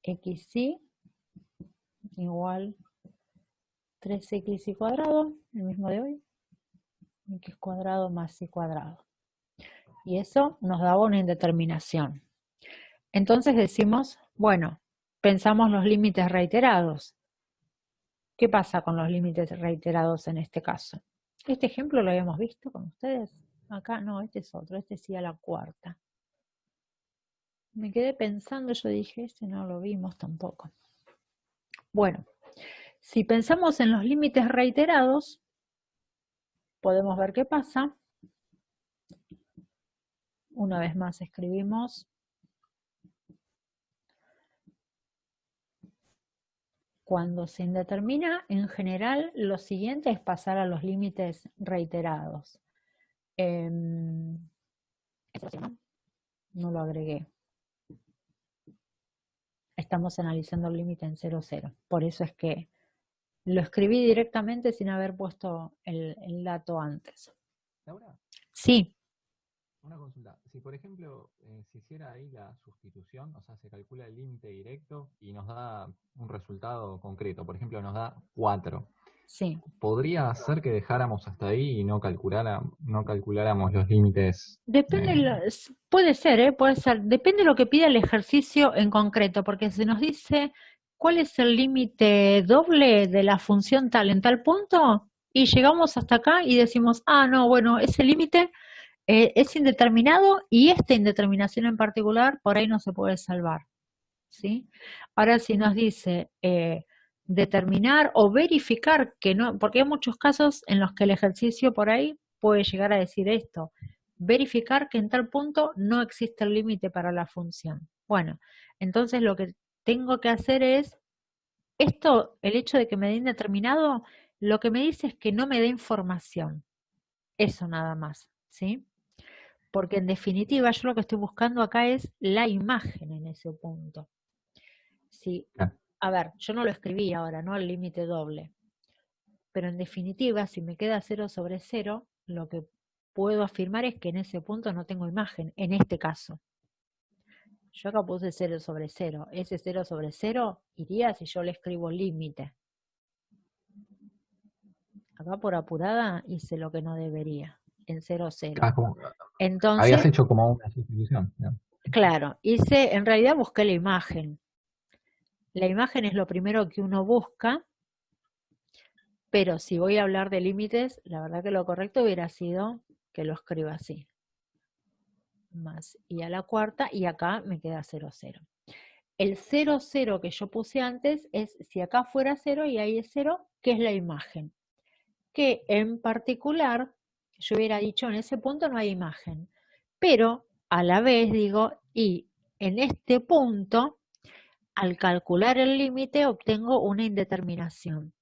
xy igual 3x cuadrado, el mismo de hoy, x cuadrado más y cuadrado. Y eso nos daba una indeterminación. Entonces decimos, bueno, pensamos los límites reiterados. ¿Qué pasa con los límites reiterados en este caso? Este ejemplo lo habíamos visto con ustedes. Acá no, este es otro, este sí a la cuarta. Me quedé pensando, yo dije, este no lo vimos tampoco. Bueno, si pensamos en los límites reiterados, podemos ver qué pasa. Una vez más escribimos cuando se indetermina, en general, lo siguiente es pasar a los límites reiterados. No lo agregué. Estamos analizando el límite en 0, 0. Por eso es que lo escribí directamente sin haber puesto el dato antes. Laura, Sí. una consulta. Si por ejemplo se hiciera ahí la sustitución, o sea, se calcula el límite directo y nos da un resultado concreto, por ejemplo, nos da 4. Sí. ¿Podría ser que dejáramos hasta ahí y no calculáramos los límites? Depende, puede ser, puede ser. Depende de lo que pida el ejercicio en concreto, porque se nos dice ¿cuál es el límite doble de la función tal en tal punto? Y llegamos hasta acá y decimos, ah, no, bueno, ese límite es indeterminado y esta indeterminación en particular por ahí no se puede salvar, ¿sí? Ahora si nos dice determinar o verificar que no, porque hay muchos casos en los que el ejercicio por ahí puede llegar a decir esto, verificar que en tal punto no existe el límite para la función. Bueno, entonces lo que tengo que hacer es, esto, el hecho de que me dé indeterminado, lo que me dice es que no me dé información, eso nada más, ¿sí? Porque en definitiva yo lo que estoy buscando acá es la imagen en ese punto. Sí, Ah, a ver, yo no lo escribí ahora, ¿no? El límite doble. Pero en definitiva, si me queda 0/0, lo que puedo afirmar es que en ese punto no tengo imagen, en este caso. Yo acá puse 0/0. Ese 0/0 iría si yo le escribo límite. Acá por apurada hice lo que no debería, en 0/0. como, habías Entonces, hecho como una sustitución, ¿no? claro, en realidad busqué la imagen. La imagen es lo primero que uno busca, pero si voy a hablar de límites, la verdad que lo correcto hubiera sido que lo escriba así. Más y a la cuarta, y acá me queda 0/0. El 0/0 que yo puse antes es si acá fuera 0 y ahí es 0, que es la imagen. Que en particular, yo hubiera dicho en ese punto no hay imagen. Pero a la vez digo, y en este punto, al calcular el límite, obtengo una indeterminación.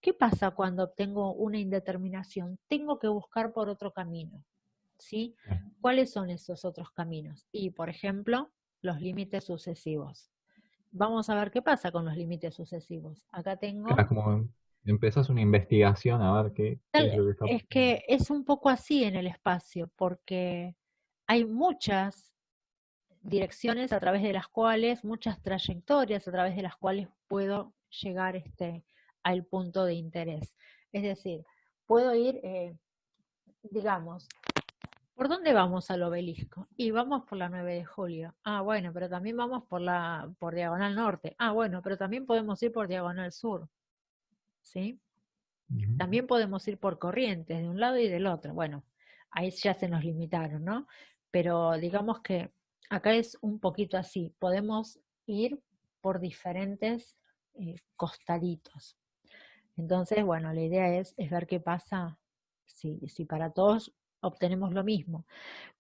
¿Qué pasa cuando obtengo una indeterminación? Tengo que buscar por otro camino, ¿sí? ¿Cuáles son esos otros caminos? Y, por ejemplo, los límites sucesivos. Vamos a ver qué pasa con los límites sucesivos. Acá tengo, Claro, como empezás una investigación a ver qué es lo que está es pasando. que es un poco así en el espacio, porque hay muchas direcciones a través de las cuales, muchas trayectorias a través de las cuales puedo llegar al punto de interés. Es decir, puedo ir, digamos, ¿por dónde vamos al obelisco? Y vamos por la 9 de julio. Ah, bueno, pero también vamos por Diagonal Norte. Ah, bueno, pero también podemos ir por Diagonal Sur, ¿sí? Ujú. También podemos ir por Corrientes, de un lado y del otro. Bueno, ahí ya se nos limitaron, ¿no? Pero digamos que acá es un poquito así. Podemos ir por diferentes costaditos. Entonces, bueno, la idea es ver qué pasa si para todos obtenemos lo mismo.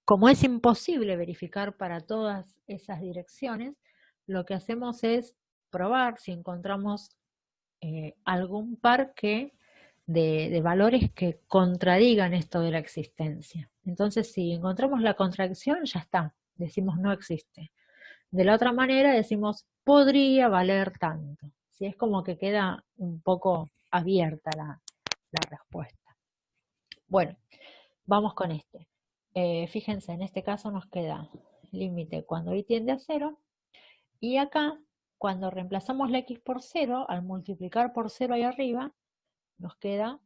Como es imposible verificar para todas esas direcciones, lo que hacemos es probar si encontramos algún par de valores que contradigan esto de la existencia. Entonces, si encontramos la contradicción, ya está, decimos no existe. De la otra manera, decimos podría valer tanto. Si es como que queda un poco abierta la respuesta. Bueno, vamos con este. Fíjense, en este caso nos queda límite cuando y tiende a 0. Y acá, cuando reemplazamos la x por 0, al multiplicar por 0 ahí arriba, nos queda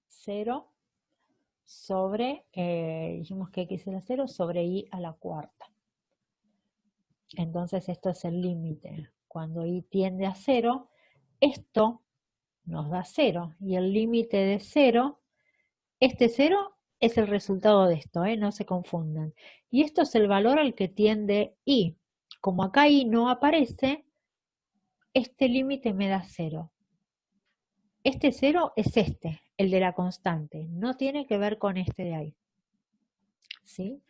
0 sobre, dijimos que x era 0, sobre y a la cuarta. Entonces esto es el límite. Cuando y tiende a 0, esto nos da 0. Y el límite de 0, este 0 es el resultado de esto, no se confundan. Y esto es el valor al que tiende y. Como acá y no aparece, este límite me da 0. Este 0 es este, el de la constante. No tiene que ver con este de ahí, ¿sí?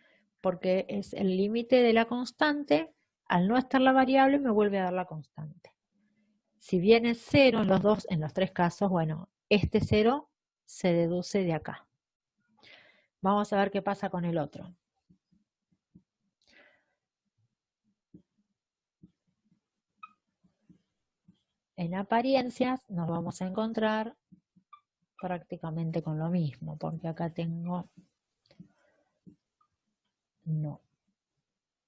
Porque es el límite de la constante. Al no estar la variable me vuelve a dar la constante. Si bien es 0 en los tres casos, bueno, este 0 se deduce de acá. Vamos a ver qué pasa con el otro. En apariencias nos vamos a encontrar prácticamente con lo mismo, porque acá tengo, no,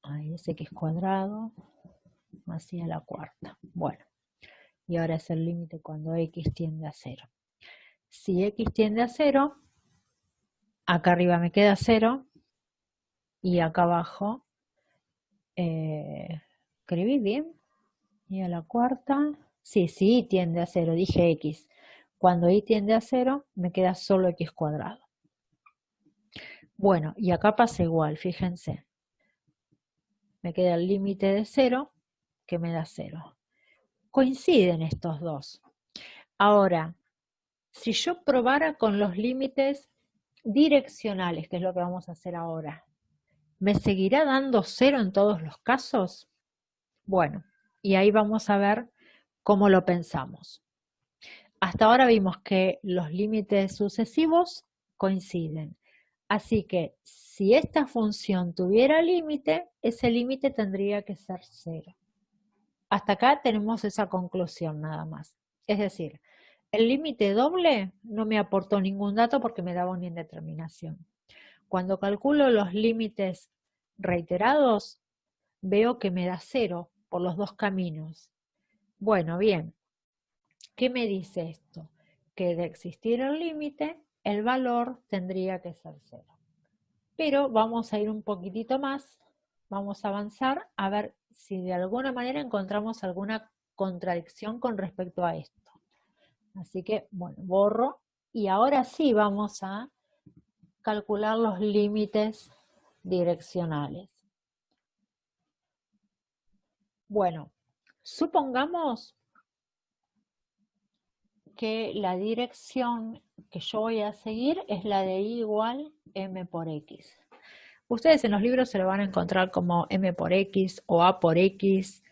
ahí es x cuadrado, así a la cuarta. Bueno, y ahora es el límite cuando x tiende a 0. Si x tiende a 0, acá arriba me queda 0, y acá abajo, escribí bien, y a la cuarta, Sí, sí, y tiende a 0, dije x. Cuando y tiende a 0, me queda solo x cuadrado. Bueno, y acá pasa igual, fíjense. Me queda el límite de 0, que me da 0. Coinciden estos dos. Ahora, si yo probara con los límites direccionales, que es lo que vamos a hacer ahora, ¿me seguirá dando 0 en todos los casos? Bueno, y ahí vamos a ver cómo lo pensamos. Hasta ahora vimos que los límites sucesivos coinciden. Así que si esta función tuviera límite, ese límite tendría que ser 0. Hasta acá tenemos esa conclusión nada más. Es decir, el límite doble no me aportó ningún dato porque me daba una indeterminación. Cuando calculo los límites reiterados, veo que me da 0 por los dos caminos. Bueno, bien, ¿qué me dice esto? Que de existir el límite, el valor tendría que ser 0. Pero vamos a ir un poquitito más, vamos a avanzar a ver si de alguna manera encontramos alguna contradicción con respecto a esto. Así que, bueno, borro y ahora sí vamos a calcular los límites direccionales. Bueno, supongamos que la dirección que yo voy a seguir es la de y igual m por x. Ustedes en los libros se lo van a encontrar como m por x o a por x.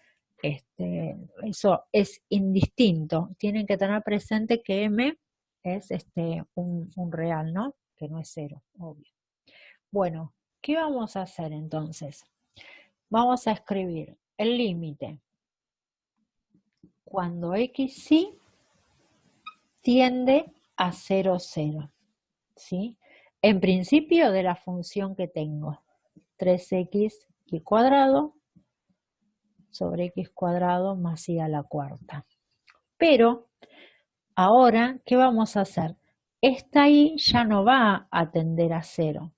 Eso es indistinto. Tienen que tener presente que m es un real, ¿no? Que no es 0, obvio. Bueno, ¿qué vamos a hacer entonces? Vamos a escribir el límite cuando x sí tiende a 0, 0. ¿Sí? En principio de la función que tengo, 3x y cuadrado sobre x cuadrado más y a la cuarta. Pero ahora, ¿qué vamos a hacer? Esta y ya no va a tender a 0,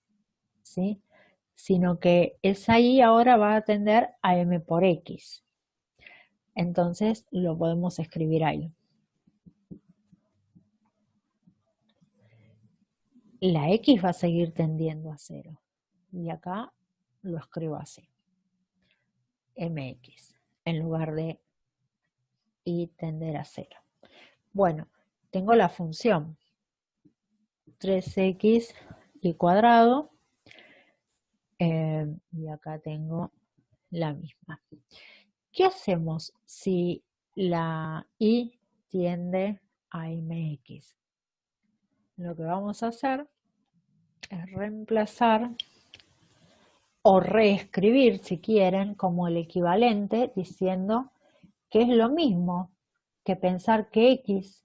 ¿sí? Sino que esa y ahora va a tender a m por x. Entonces lo podemos escribir ahí. La x va a seguir tendiendo a 0. Y acá lo escribo así. mx en lugar de y tender a 0. Bueno, tengo la función 3x y cuadrado y acá tengo la misma. ¿Qué hacemos si la y tiende a mx? Lo que vamos a hacer es reemplazar o reescribir, si quieren, como el equivalente, diciendo que es lo mismo que pensar que x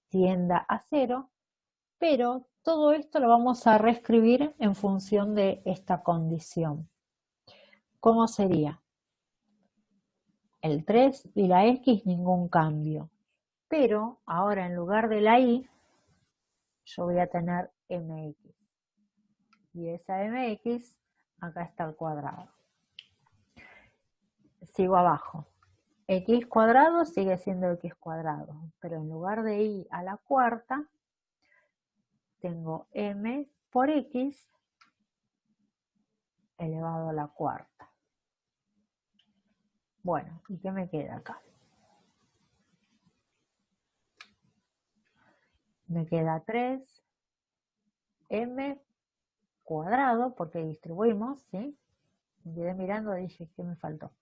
tienda a 0, pero todo esto lo vamos a reescribir en función de esta condición. ¿Cómo sería? El 3 y la x ningún cambio, pero ahora en lugar de la y, yo voy a tener mx. Y esa mx, acá está al cuadrado. Sigo abajo. X cuadrado sigue siendo x cuadrado, pero en lugar de y a la cuarta, tengo m por x elevado a la cuarta. Bueno, ¿y qué me queda acá? Me queda 3m cuadrado, porque distribuimos, ¿sí? Me quedé mirando y dije, ¿qué me faltó?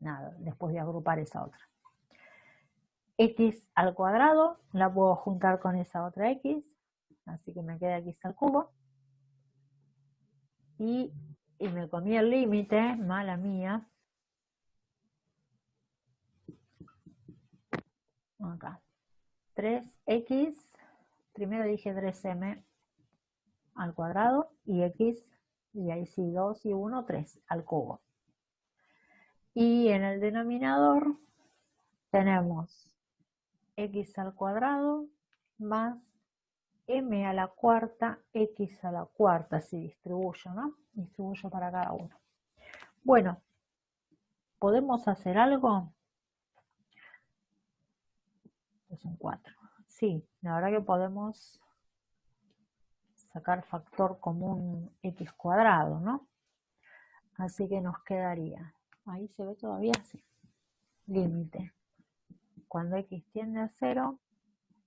Nada, después de agrupar esa otra. X al cuadrado, la puedo juntar con esa otra x, así que me queda x al cubo. Y me comí el límite, mala mía. Acá. 3x, primero dije 3m al cuadrado y x, y ahí sí 2 y 1, 3 al cubo. Y en el denominador tenemos x al cuadrado más m a la cuarta, x a la cuarta, si distribuyo, ¿no? Distribuyo para cada uno. Bueno, ¿podemos hacer algo? es un 4. Sí, la verdad que podemos sacar factor común x cuadrado, ¿no? Así que nos quedaría, ahí se ve todavía así, límite. Cuando x tiende a 0,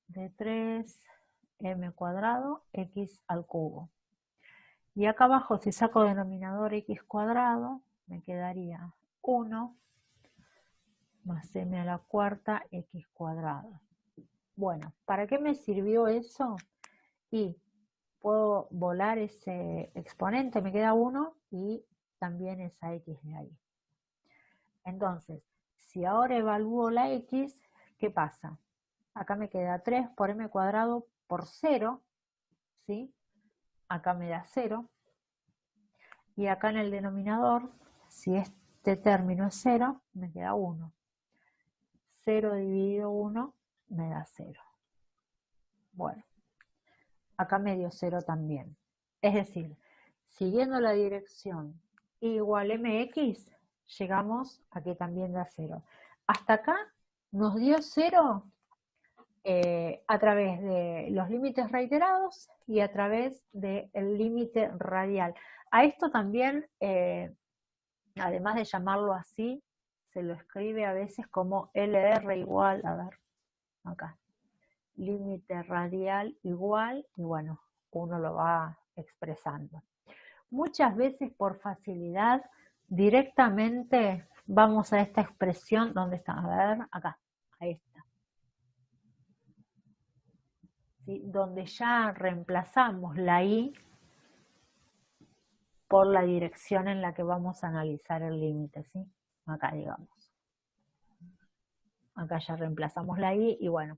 de 3m cuadrado, x al cubo. Y acá abajo, si saco denominador x cuadrado, me quedaría 1 más m a la cuarta x cuadrado. Bueno, ¿para qué me sirvió eso? Y puedo volar ese exponente, me queda 1 y también esa x de ahí. Entonces, si ahora evalúo la x, ¿qué pasa? Acá me queda 3 por m cuadrado por 0, ¿sí? Acá me da 0. Y acá en el denominador, si este término es 0, me queda 1. 0 dividido 1 me da 0. Bueno, acá me dio 0 también. Es decir, siguiendo la dirección y igual mx, llegamos a que también da 0. Hasta acá nos dio 0 a través de los límites reiterados y a través del límite radial. A esto también, además de llamarlo así, se lo escribe a veces como LR igual, a ver, acá, límite radial igual, y bueno, uno lo va expresando. Muchas veces por facilidad, directamente vamos a esta expresión, ¿dónde está? A ver, acá, a esta. ¿Sí? Donde ya reemplazamos la i por la dirección en la que vamos a analizar el límite, ¿sí? Acá, digamos. Acá ya reemplazamos la i y bueno,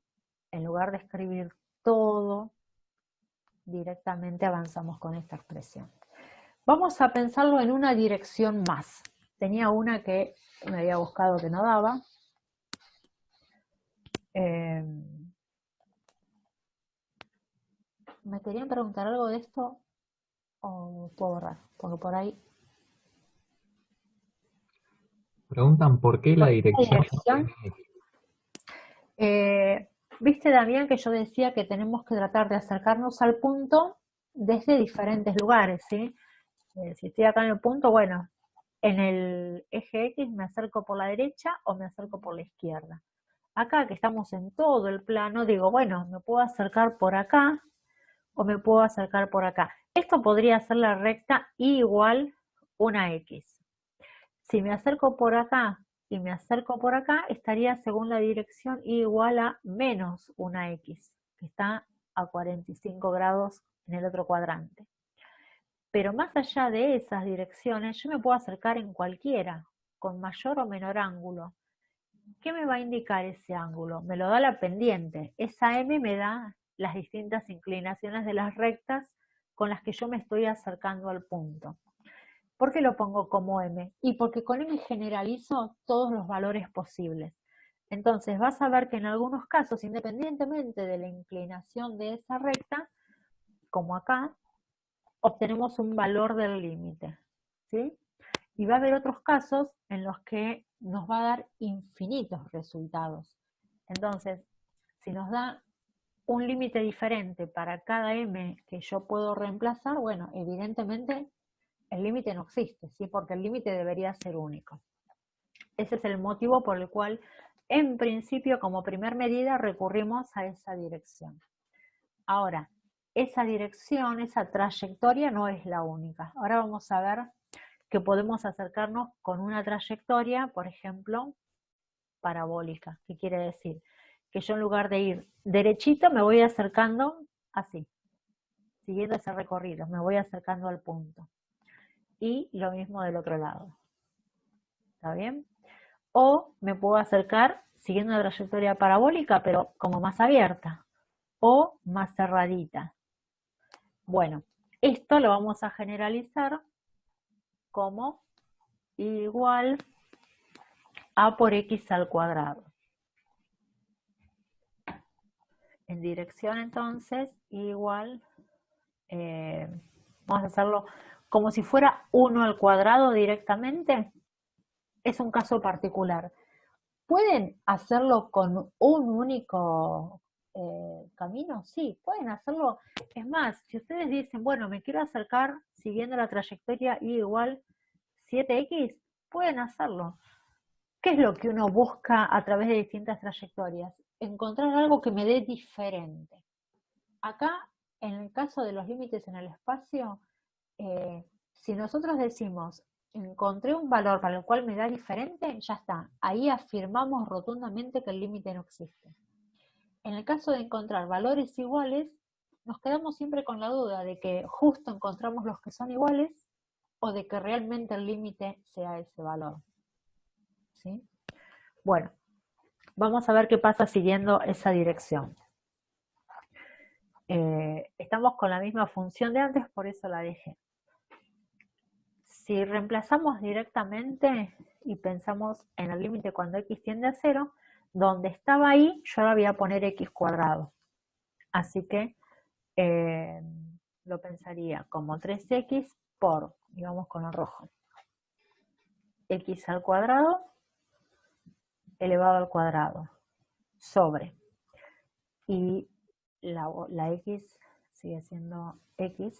en lugar de escribir todo, directamente avanzamos con esta expresión. Vamos a pensarlo en una dirección más. Tenía una que me había buscado que no daba. ¿Me querían preguntar algo de esto? ¿O puedo borrar? Porque por ahí... Preguntan por qué la dirección. Viste, Damián, que yo decía que tenemos que tratar de acercarnos al punto desde diferentes lugares, ¿sí? Si estoy acá en el punto, bueno, en el eje X me acerco por la derecha o me acerco por la izquierda. Acá que estamos en todo el plano, digo, bueno, me puedo acercar por acá o me puedo acercar por acá. Esto podría ser la recta y igual una X. Si me acerco por acá y me acerco por acá, estaría según la dirección y igual a menos una X, que está a 45 grados en el otro cuadrante. Pero más allá de esas direcciones, yo me puedo acercar en cualquiera, con mayor o menor ángulo. ¿Qué me va a indicar ese ángulo? Me lo da la pendiente. Esa M me da las distintas inclinaciones de las rectas con las que yo me estoy acercando al punto. ¿Por qué lo pongo como M? Y porque con M generalizo todos los valores posibles. Entonces vas a ver que en algunos casos, independientemente de la inclinación de esa recta, como acá, obtenemos un valor del límite, ¿sí? Y va a haber otros casos en los que nos va a dar infinitos resultados. Entonces, si nos da un límite diferente para cada m que yo puedo reemplazar, bueno, evidentemente el límite no existe, ¿sí? Porque el límite debería ser único. Ese es el motivo por el cual, en principio, como primer medida, recurrimos a esa dirección. Ahora, esa dirección, esa trayectoria no es la única. Ahora vamos a ver que podemos acercarnos con una trayectoria, por ejemplo, parabólica. ¿Qué quiere decir? Que yo en lugar de ir derechito me voy acercando así, siguiendo ese recorrido, me voy acercando al punto. Y lo mismo del otro lado. ¿Está bien? O me puedo acercar siguiendo una trayectoria parabólica, pero como más abierta o más cerradita. Bueno, esto lo vamos a generalizar como igual a por x al cuadrado. En dirección entonces igual, vamos a hacerlo como si fuera 1 al cuadrado directamente. Es un caso particular. ¿Pueden hacerlo con un único camino? Sí, pueden hacerlo. Es más, si ustedes dicen, bueno, me quiero acercar siguiendo la trayectoria y igual 7x, pueden hacerlo. ¿Qué es lo que uno busca a través de distintas trayectorias? Encontrar algo que me dé diferente. Acá, en el caso de los límites en el espacio, si nosotros decimos, encontré un valor para el cual me da diferente, ya está. Ahí afirmamos rotundamente que el límite no existe. En el caso de encontrar valores iguales, nos quedamos siempre con la duda de que justo encontramos los que son iguales o de que realmente el límite sea ese valor. ¿Sí? Bueno, vamos a ver qué pasa siguiendo esa dirección. Estamos con la misma función de antes, por eso la dejé. Si reemplazamos directamente y pensamos en el límite cuando x tiende a 0, donde estaba ahí yo la voy a poner x cuadrado. Así que lo pensaría como 3x por, y vamos con el rojo, x al cuadrado elevado al cuadrado sobre, y la x sigue siendo x,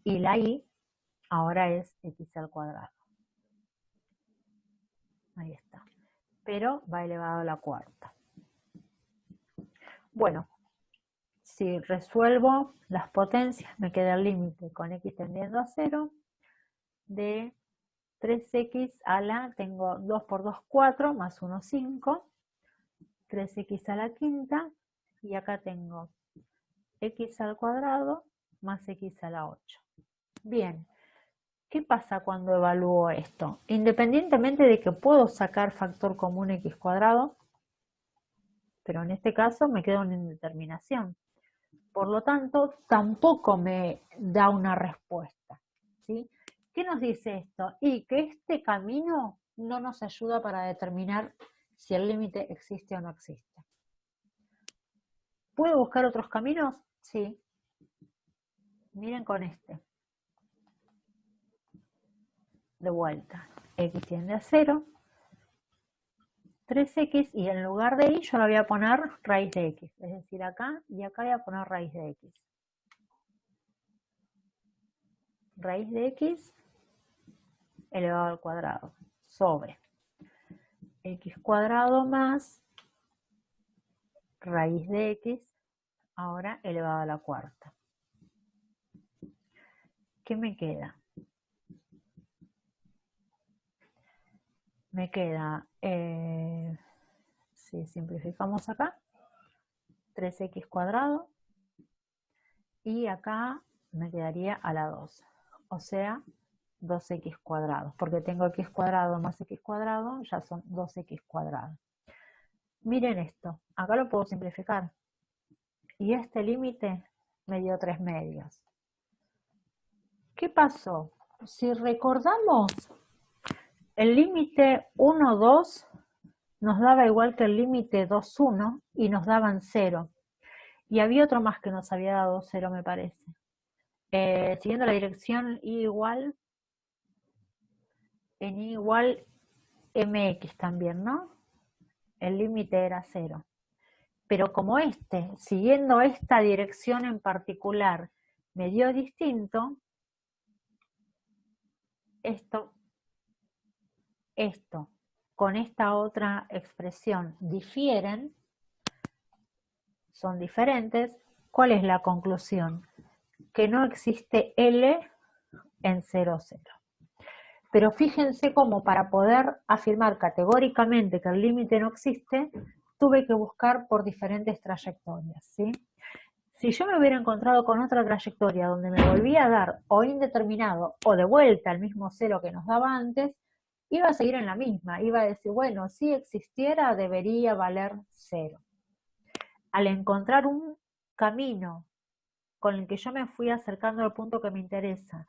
y la y ahora es x al cuadrado. Ahí está. Pero va elevado a la cuarta. Bueno, si resuelvo las potencias, me queda el límite con x tendiendo a 0 de 3x a la, tengo 2 por 2, 4, más 1, 5, 3x a la quinta, y acá tengo x al cuadrado más x a la 8. Bien, ¿qué pasa cuando evalúo esto? Independientemente de que puedo sacar factor común x cuadrado, pero en este caso me queda una indeterminación. Por lo tanto, tampoco me da una respuesta. ¿Sí? ¿Qué nos dice esto? Y que este camino no nos ayuda para determinar si el límite existe o no existe. ¿Puedo buscar otros caminos? Sí. Miren con este. De vuelta. X tiende a 0. 3x, y en lugar de y yo le voy a poner raíz de x. Es decir, acá y acá voy a poner raíz de x. Raíz de x elevado al cuadrado sobre x cuadrado más raíz de x, ahora elevado a la cuarta. ¿Qué me queda? Me queda, si simplificamos acá, 3x cuadrado, y acá me quedaría a la 2, o sea, 2x cuadrado, porque tengo x cuadrado más x cuadrado, ya son 2x cuadrado. Miren esto, acá lo puedo simplificar, y este límite me dio 3 medios. ¿Qué pasó? Si recordamos, el límite 1, 2 nos daba igual que el límite 2, 1 y nos daban 0. Y había otro más que nos había dado 0, me parece. Siguiendo la dirección y igual, en y igual mx también, ¿no? El límite era 0. Pero como siguiendo esta dirección en particular, me dio distinto, esto con esta otra expresión difieren, son diferentes. ¿Cuál es la conclusión? Que no existe L en 0, 0. Pero fíjense cómo para poder afirmar categóricamente que el límite no existe, tuve que buscar por diferentes trayectorias, ¿sí? Si yo me hubiera encontrado con otra trayectoria donde me volvía a dar o indeterminado o de vuelta al mismo 0 que nos daba antes, iba a seguir en la misma, iba a decir, bueno, si existiera debería valer 0. Al encontrar un camino con el que yo me fui acercando al punto que me interesa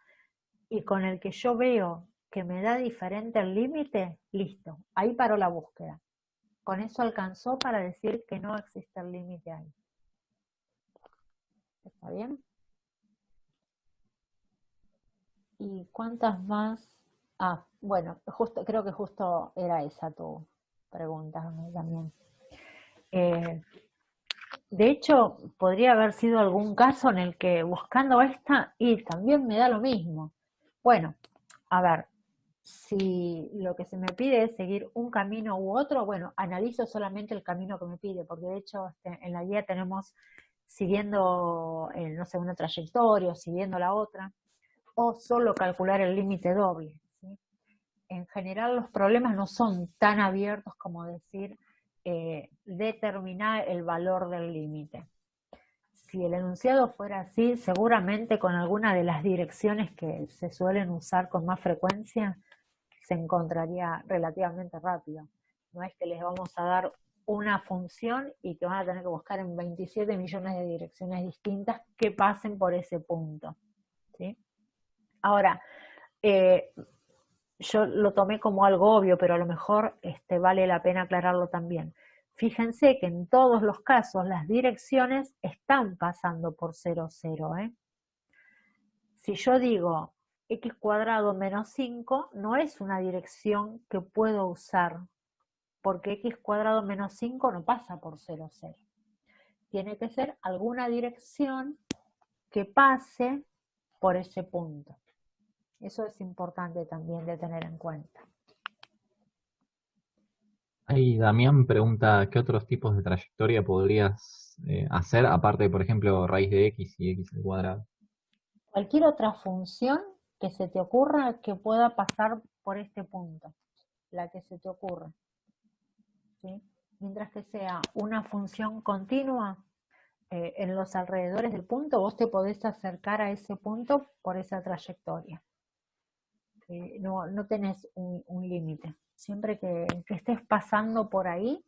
y con el que yo veo que me da diferente el límite, listo, ahí paró la búsqueda. Con eso alcanzó para decir que no existe el límite ahí. ¿Está bien? ¿Y cuántas más? Ah, bueno, creo que justo era esa tu preguntas también. De hecho, podría haber sido algún caso en el que buscando esta y también me da lo mismo. Bueno, a ver, si lo que se me pide es seguir un camino u otro, bueno, analizo solamente el camino que me pide, porque de hecho en la guía tenemos siguiendo, no sé, una trayectoria o siguiendo la otra, o solo calcular el límite doble, ¿sí? En general los problemas no son tan abiertos como decir determinar el valor del límite. Si el enunciado fuera así, seguramente con alguna de las direcciones que se suelen usar con más frecuencia, se encontraría relativamente rápido. No es que les vamos a dar una función y que van a tener que buscar en 27 millones de direcciones distintas que pasen por ese punto, ¿sí? Ahora, yo lo tomé como algo obvio, pero a lo mejor vale la pena aclararlo también. Fíjense que en todos los casos las direcciones están pasando por 0, 0, ¿eh? Si yo digo x cuadrado menos 5, no es una dirección que puedo usar, porque x cuadrado menos 5 no pasa por 0, 0. Tiene que ser alguna dirección que pase por ese punto. Eso es importante también de tener en cuenta. Ahí Damián pregunta, ¿qué otros tipos de trayectoria podrías hacer, aparte, por ejemplo, raíz de x y x al cuadrado? Cualquier otra función que se te ocurra que pueda pasar por este punto, la que se te ocurra, ¿sí? Mientras que sea una función continua en los alrededores del punto, vos te podés acercar a ese punto por esa trayectoria. No tenés un límite. Siempre que estés pasando por ahí,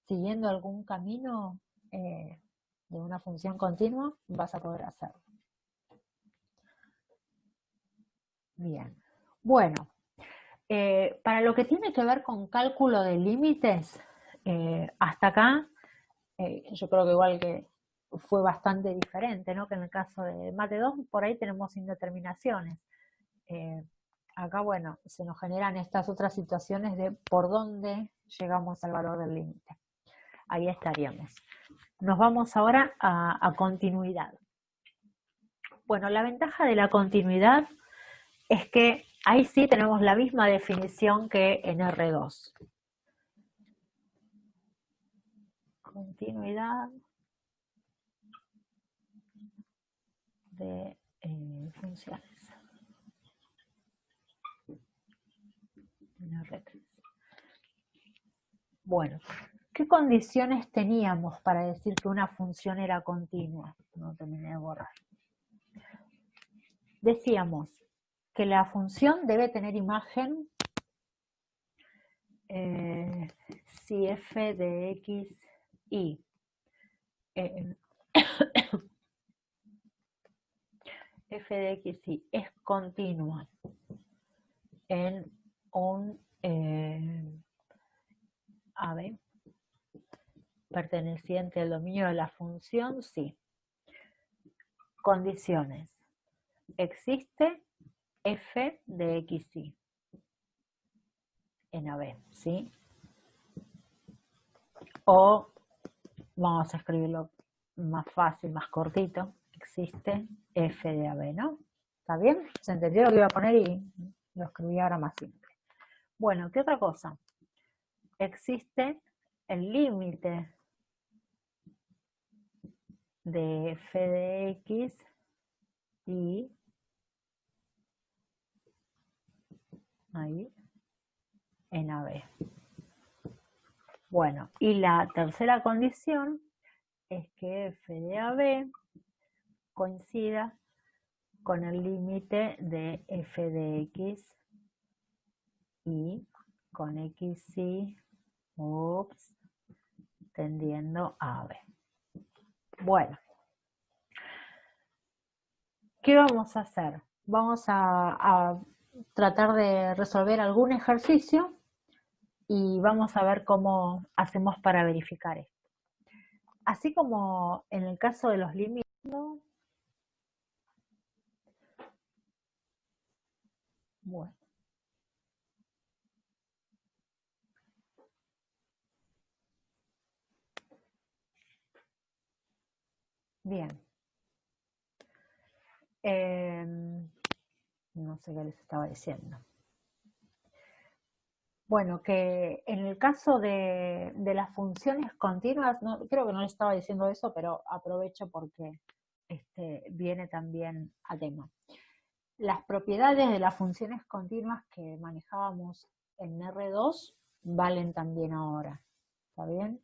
siguiendo algún camino de una función continua, vas a poder hacerlo. Bien. Bueno, para lo que tiene que ver con cálculo de límites, hasta acá, yo creo que igual que fue bastante diferente, ¿no? Que en el caso de Mate 2, por ahí tenemos indeterminaciones. Acá, bueno, se nos generan estas otras situaciones de por dónde llegamos al valor del límite. Ahí estaríamos. Nos vamos ahora a continuidad. Bueno, la ventaja de la continuidad es que ahí sí tenemos la misma definición que en R2. Continuidad de funciones. En R3. Bueno, ¿qué condiciones teníamos para decir que una función era continua? No terminé de borrar. Decíamos que la función debe tener imagen si f de x y f de x y es continua en un AB perteneciente al dominio de la función, sí. Condiciones. Existe f de x y en AB, ¿sí? O vamos a escribirlo más fácil, más cortito. Existe f de AB, ¿no? ¿Está bien? ¿Se entendió lo que iba a poner y lo escribí ahora más simple? Bueno, ¿qué otra cosa? Existe el límite de f de x y ahí en AB. Bueno, y la tercera condición es que f de AB coincida con el límite de f de x y con x y tendiendo a AB. Bueno, ¿qué vamos a hacer? Vamos a tratar de resolver algún ejercicio y vamos a ver cómo hacemos para verificar esto. Así como en el caso de los límites, bueno. Bien. No sé qué les estaba diciendo. Bueno, que en el caso de las funciones continuas, no, creo que no les estaba diciendo eso, pero aprovecho porque viene también a tema. Las propiedades de las funciones continuas que manejábamos en R2 valen también ahora. ¿Está bien?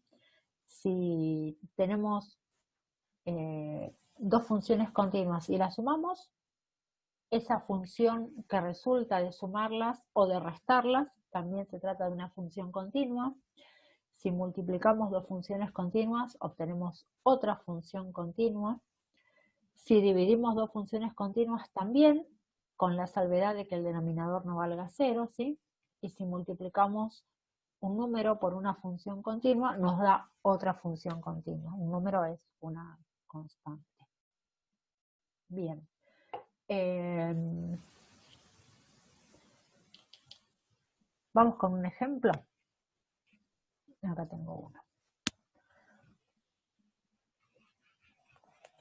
Si tenemos dos funciones continuas y las sumamos, esa función que resulta de sumarlas o de restarlas también se trata de una función continua. Si multiplicamos dos funciones continuas, obtenemos otra función continua. Si dividimos dos funciones continuas también, con la salvedad de que el denominador no valga 0, ¿sí? Y si multiplicamos un número por una función continua, nos da otra función continua. Un número es una constante. Bien. Vamos con un ejemplo. Acá tengo uno.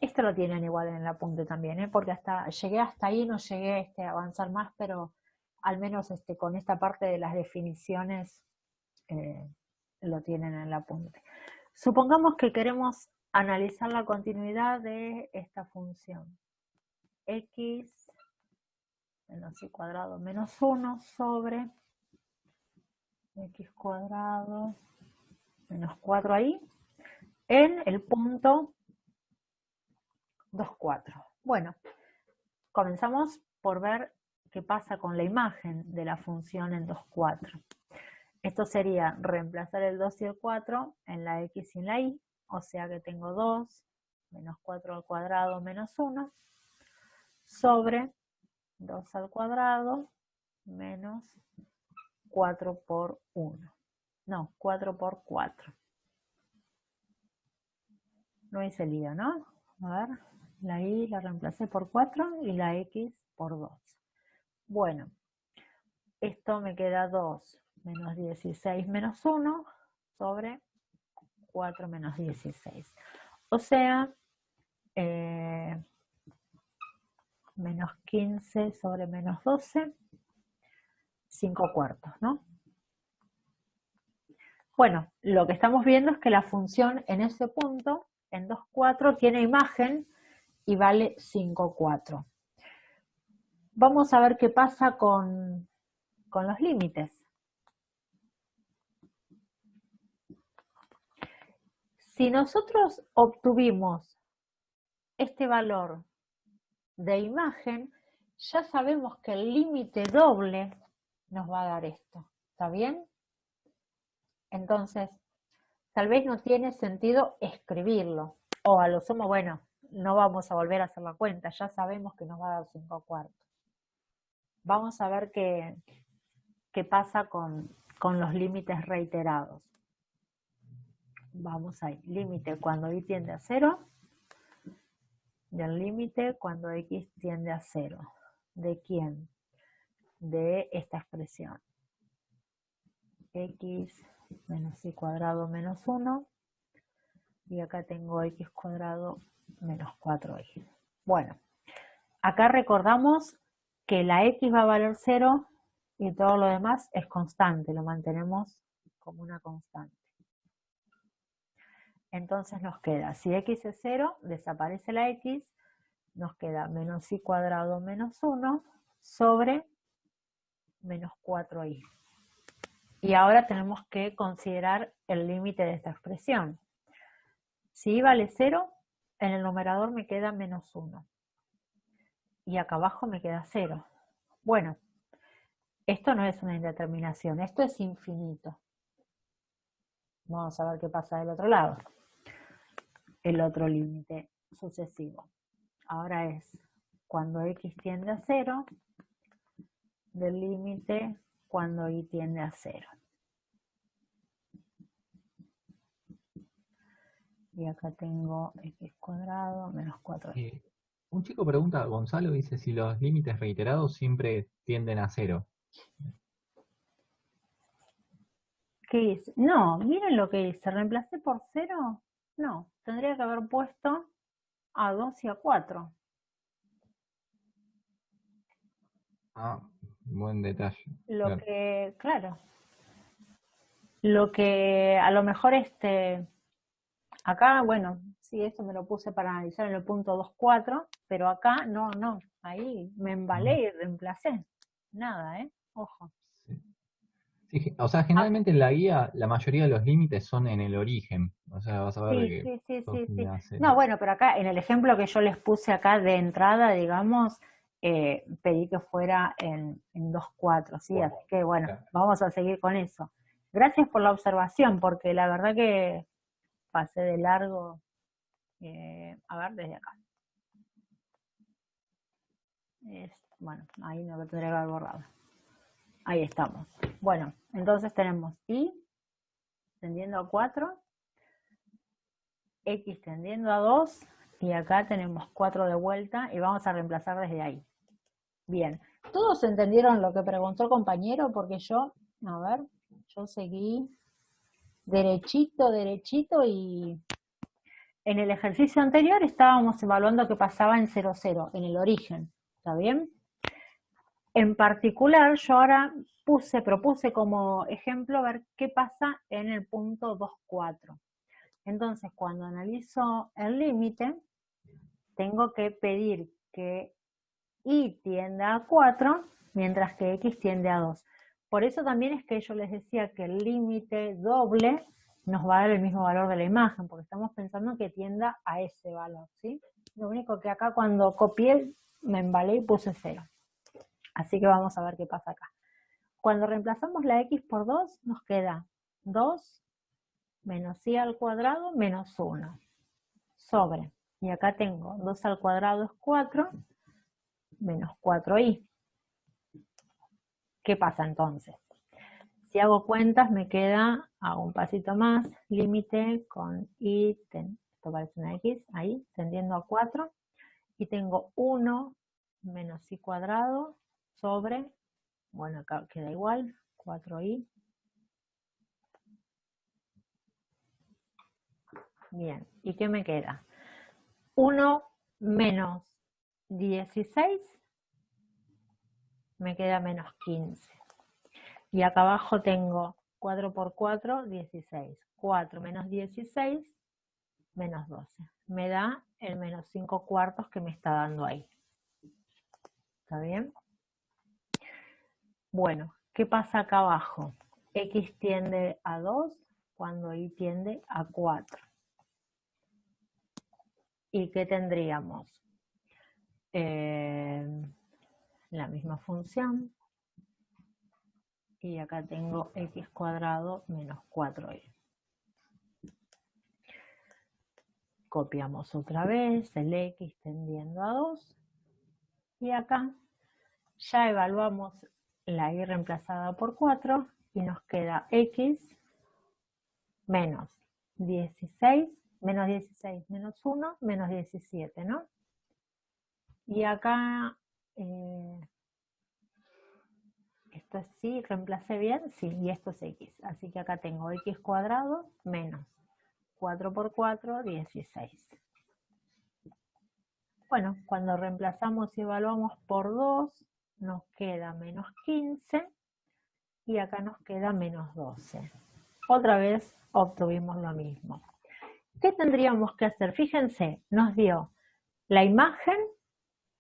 Esto lo tienen igual en el apunte también, porque llegué hasta ahí, no llegué a avanzar más, pero al menos con esta parte de las definiciones lo tienen en el apunte. Supongamos que queremos analizar la continuidad de esta función. X menos y cuadrado menos 1 sobre X cuadrado menos 4 ahí, en el punto 2, 4. Bueno, comenzamos por ver qué pasa con la imagen de la función en 2, 4. Esto sería reemplazar el 2 y el 4 en la X y en la Y, o sea que tengo 2 menos 4 al cuadrado menos 1 sobre 2 al cuadrado menos 4 por 1. No, 4 por 4. No hice lío, ¿no? A ver, la Y la reemplacé por 4 y la X por 2. Bueno, esto me queda 2 menos 16 menos 1 sobre 4 menos 16. O sea, menos 15 sobre menos 12, 5 cuartos, ¿no? Bueno, lo que estamos viendo es que la función en ese punto, en 2, 4, tiene imagen y vale 5, 4. Vamos a ver qué pasa con los límites. Si nosotros obtuvimos este valor de imagen, ya sabemos que el límite doble nos va a dar esto. ¿Está bien? Entonces, tal vez no tiene sentido escribirlo. O a lo sumo, bueno, no vamos a volver a hacer la cuenta. Ya sabemos que nos va a dar 5 cuartos. Vamos a ver qué pasa con los límites reiterados. Vamos ahí. Límite cuando y tiende a 0. Del límite cuando x tiende a 0. ¿De quién? De esta expresión. X menos y cuadrado menos 1. Y acá tengo x cuadrado menos 4y. Bueno, acá recordamos que la x va a valer 0 y todo lo demás es constante. Lo mantenemos como una constante. Entonces nos queda, si x es 0, desaparece la x, nos queda menos y cuadrado menos 1 sobre menos 4y. Y ahora tenemos que considerar el límite de esta expresión. Si y vale 0, en el numerador me queda menos 1. Y acá abajo me queda 0. Bueno, esto no es una indeterminación, esto es infinito. Vamos a ver qué pasa del otro lado. El otro límite sucesivo. Ahora es cuando x tiende a 0, del límite cuando y tiende a 0. Y acá tengo x cuadrado menos 4y. Un chico pregunta, Gonzalo dice si los límites reiterados siempre tienden a 0. ¿Qué dice? No, miren lo que dice, reemplacé por 0. No, tendría que haber puesto a 2 y a 4. Ah, buen detalle. Lo Claro. que, claro, lo que a lo mejor acá, bueno, sí, esto me lo puse para analizar en el punto 2.4, pero acá no, ahí me Ah, embalé y reemplacé. Nada, ojo. sí. Sí, o sea, Ah, generalmente en la guía la mayoría de los límites son en el origen. O sea, vas a ver sí, que sí, sí, sos sí, sí. la hace. No, bueno, pero acá en el ejemplo que yo les puse acá de entrada, digamos, pedí que fuera en 2.4, ¿sí? Así que bueno, Claro. vamos a seguir con eso. Gracias por la observación, porque la verdad que pasé de largo, a ver, desde acá. Bueno, ahí no lo tendría que haber borrado. Ahí estamos. Bueno, entonces tenemos y tendiendo a 4, x tendiendo a 2, y acá tenemos 4 de vuelta y vamos a reemplazar desde ahí. Bien, ¿todos entendieron lo que preguntó el compañero? Porque yo, a ver, yo seguí derechito, derechito, y en el ejercicio anterior estábamos evaluando qué pasaba en 0, 0, en el origen. ¿Está bien? En particular, yo ahora propuse como ejemplo ver qué pasa en el punto 2.4. Entonces, cuando analizo el límite, tengo que pedir que y tienda a 4, mientras que x tiende a 2. Por eso también es que yo les decía que el límite doble nos va a dar el mismo valor de la imagen, porque estamos pensando que tienda a ese valor, ¿sí? Lo único que acá cuando copié me embalé y puse 0. Así que vamos a ver qué pasa acá. Cuando reemplazamos la x por 2, nos queda 2 menos y al cuadrado menos 1 sobre, y acá tengo 2 al cuadrado es 4, menos 4i. ¿Qué pasa entonces? Si hago cuentas me queda, hago un pasito más, límite con i, esto parece una x, ahí, tendiendo a 4, y tengo 1 menos i cuadrado sobre, bueno, acá queda igual, 4i. Bien, ¿y qué me queda? 1 menos 16 me queda menos 15. Y acá abajo tengo 4 por 4, 16. 4 menos 16, menos 12. Me da el menos 5 cuartos que me está dando ahí. ¿Está bien? Bueno, ¿qué pasa acá abajo? X tiende a 2 cuando Y tiende a 4. ¿Y qué tendríamos? La misma función. Y acá tengo x cuadrado menos 4y. Copiamos otra vez el x tendiendo a 2. Y acá ya evaluamos la y reemplazada por 4 y nos queda x menos 16, menos 1, menos 17, ¿no? Y acá, esto es sí, reemplacé bien, sí, y esto es x. Así que acá tengo x cuadrado menos 4 por 4, 16. Bueno, cuando reemplazamos y evaluamos por 2, nos queda menos 15 y acá nos queda menos 12. Otra vez obtuvimos lo mismo. ¿Qué tendríamos que hacer? Fíjense, nos dio la imagen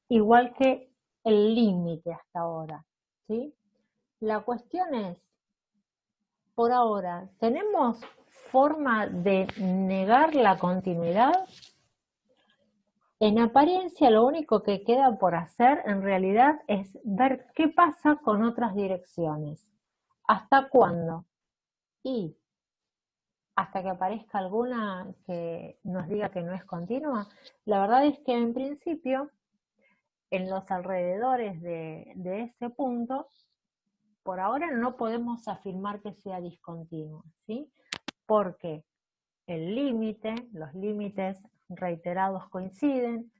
igual que el límite hasta ahora, ¿sí? La cuestión es, por ahora, ¿tenemos forma de negar la continuidad? En apariencia, lo único que queda por hacer en realidad es ver qué pasa con otras direcciones. ¿Hasta cuándo? Y hasta que aparezca alguna que nos diga que no es continua. La verdad es que en principio, en los alrededores de ese punto, por ahora no podemos afirmar que sea discontinuo, ¿sí? Porque el límite, los límites reiterados coinciden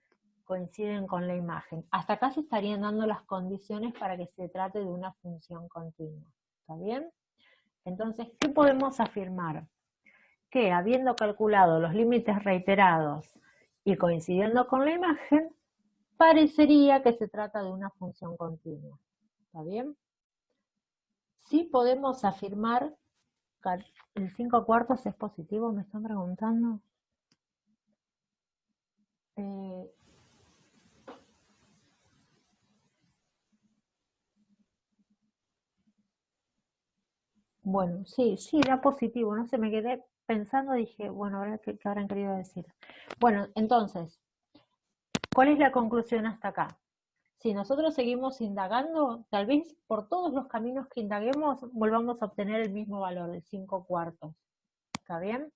con la imagen. Hasta acá se estarían dando las condiciones para que se trate de una función continua. ¿Está bien? Entonces, ¿qué podemos afirmar? Que habiendo calculado los límites reiterados Y coincidiendo con la imagen, parecería que se trata de una función continua. ¿Está bien? Sí podemos afirmar que el 5/4 es positivo, me están preguntando. Eh, bueno, sí, sí, era positivo, no sé, me quedé pensando, dije, bueno, a ver qué habrán querido decir. Bueno, entonces, ¿cuál es la conclusión hasta acá? Si nosotros seguimos indagando, tal vez por todos los caminos que indaguemos volvamos a obtener el mismo valor, el 5/4. ¿Está bien?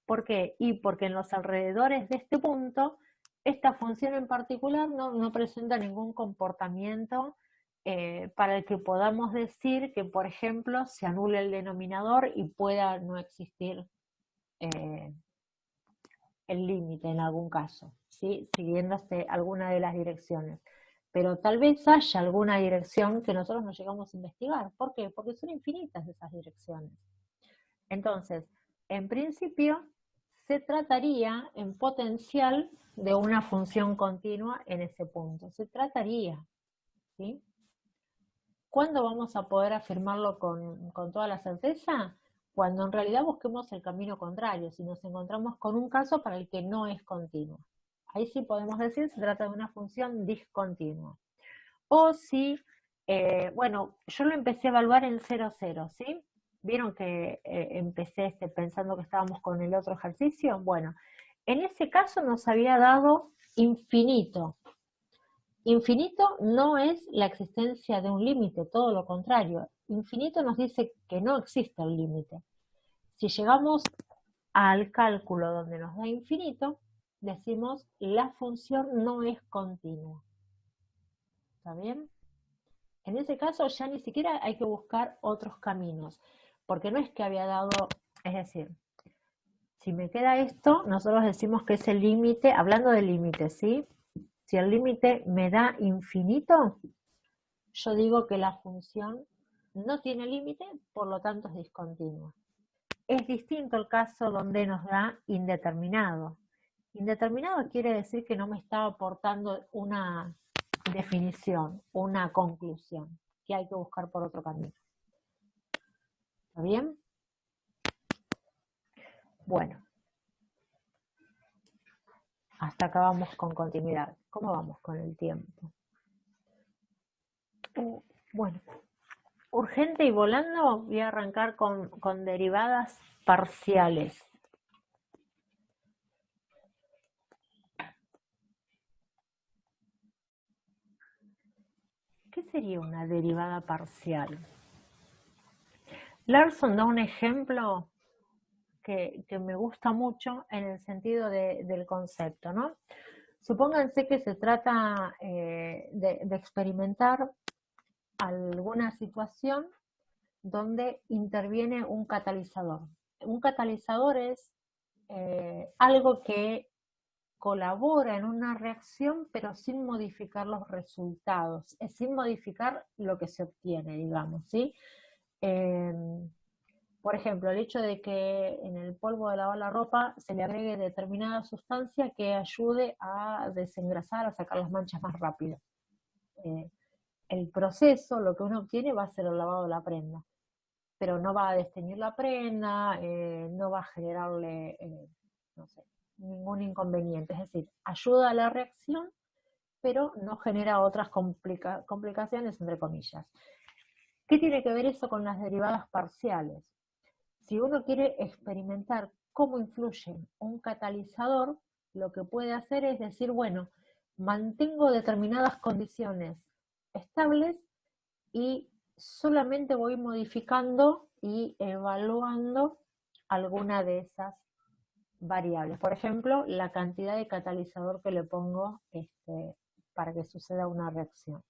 ¿Por qué? Y porque en los alrededores de este punto, esta función en particular no presenta ningún comportamiento para el que podamos decir que, por ejemplo, se anule el denominador y pueda no existir eh, el límite en algún caso, ¿sí? Siguiendo alguna de las direcciones. Pero tal vez haya alguna dirección que nosotros no llegamos a investigar. ¿Por qué? Porque son infinitas esas direcciones. Entonces, en principio, se trataría en potencial de una función continua en ese punto. Se trataría, ¿sí? ¿Cuándo vamos a poder afirmarlo con toda la certeza? Cuando en realidad busquemos el camino contrario, si nos encontramos con un caso para el que no es continuo. Ahí sí podemos decir se trata de una función discontinua. O si, bueno, yo lo empecé a evaluar en 0,0, ¿sí? ¿Vieron que empecé pensando que estábamos con el otro ejercicio? Bueno, en ese caso nos había dado infinito. Infinito no es la existencia de un límite, todo lo contrario. Infinito nos dice que no existe el límite. Si llegamos al cálculo donde nos da infinito, decimos la función no es continua. ¿Está bien? En ese caso ya ni siquiera hay que buscar otros caminos, porque no es que había dado, es decir, si me queda esto, nosotros decimos que es el límite, hablando de límites, ¿sí? Si el límite me da infinito, yo digo que la función no tiene límite, por lo tanto es discontinua. Es distinto el caso donde nos da indeterminado. Indeterminado quiere decir que no me está aportando una definición, una conclusión, que hay que buscar por otro camino. ¿Está bien? Bueno, hasta acá vamos con continuidad. ¿Cómo vamos con el tiempo? Bueno, urgente y volando, voy a arrancar con derivadas parciales. ¿Qué sería una derivada parcial? Larson da un ejemplo que me gusta mucho en el sentido del concepto, ¿no? Supónganse que se trata de experimentar alguna situación donde interviene un catalizador. Un catalizador es algo que colabora en una reacción, pero sin modificar los resultados, sin modificar lo que se obtiene, digamos, ¿sí? Por ejemplo, el hecho de que en el polvo de lavar la ropa se le agregue determinada sustancia que ayude a desengrasar, a sacar las manchas más rápido. El proceso, lo que uno obtiene va a ser el lavado de la prenda, pero no va a desteñir la prenda, no va a generarle, no sé, ningún inconveniente. Es decir, ayuda a la reacción, pero no genera otras complicaciones, entre comillas. ¿Qué tiene que ver eso con las derivadas parciales? Si uno quiere experimentar cómo influye un catalizador, lo que puede hacer es decir, bueno, mantengo determinadas condiciones estables y solamente voy modificando y evaluando alguna de esas variables. Por ejemplo, la cantidad de catalizador que le pongo para que suceda una reacción.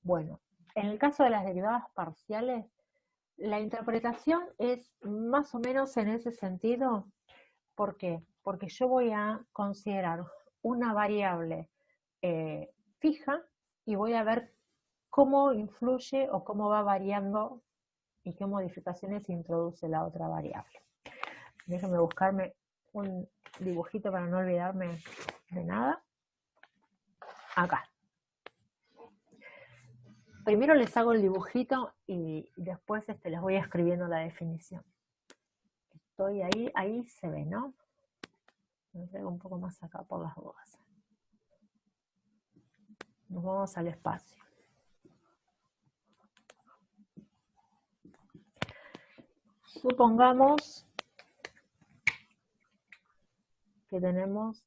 Bueno, en el caso de las derivadas parciales, la interpretación es más o menos en ese sentido. ¿Por qué? Porque yo voy a considerar una variable fija y voy a ver cómo influye o cómo va variando y qué modificaciones introduce la otra variable. Déjenme buscarme un dibujito para no olvidarme de nada. Acá. Primero les hago el dibujito y después les voy escribiendo la definición. Estoy ahí se ve, ¿no? Me traigo un poco más acá por las dudas. Nos vamos al espacio. Supongamos que tenemos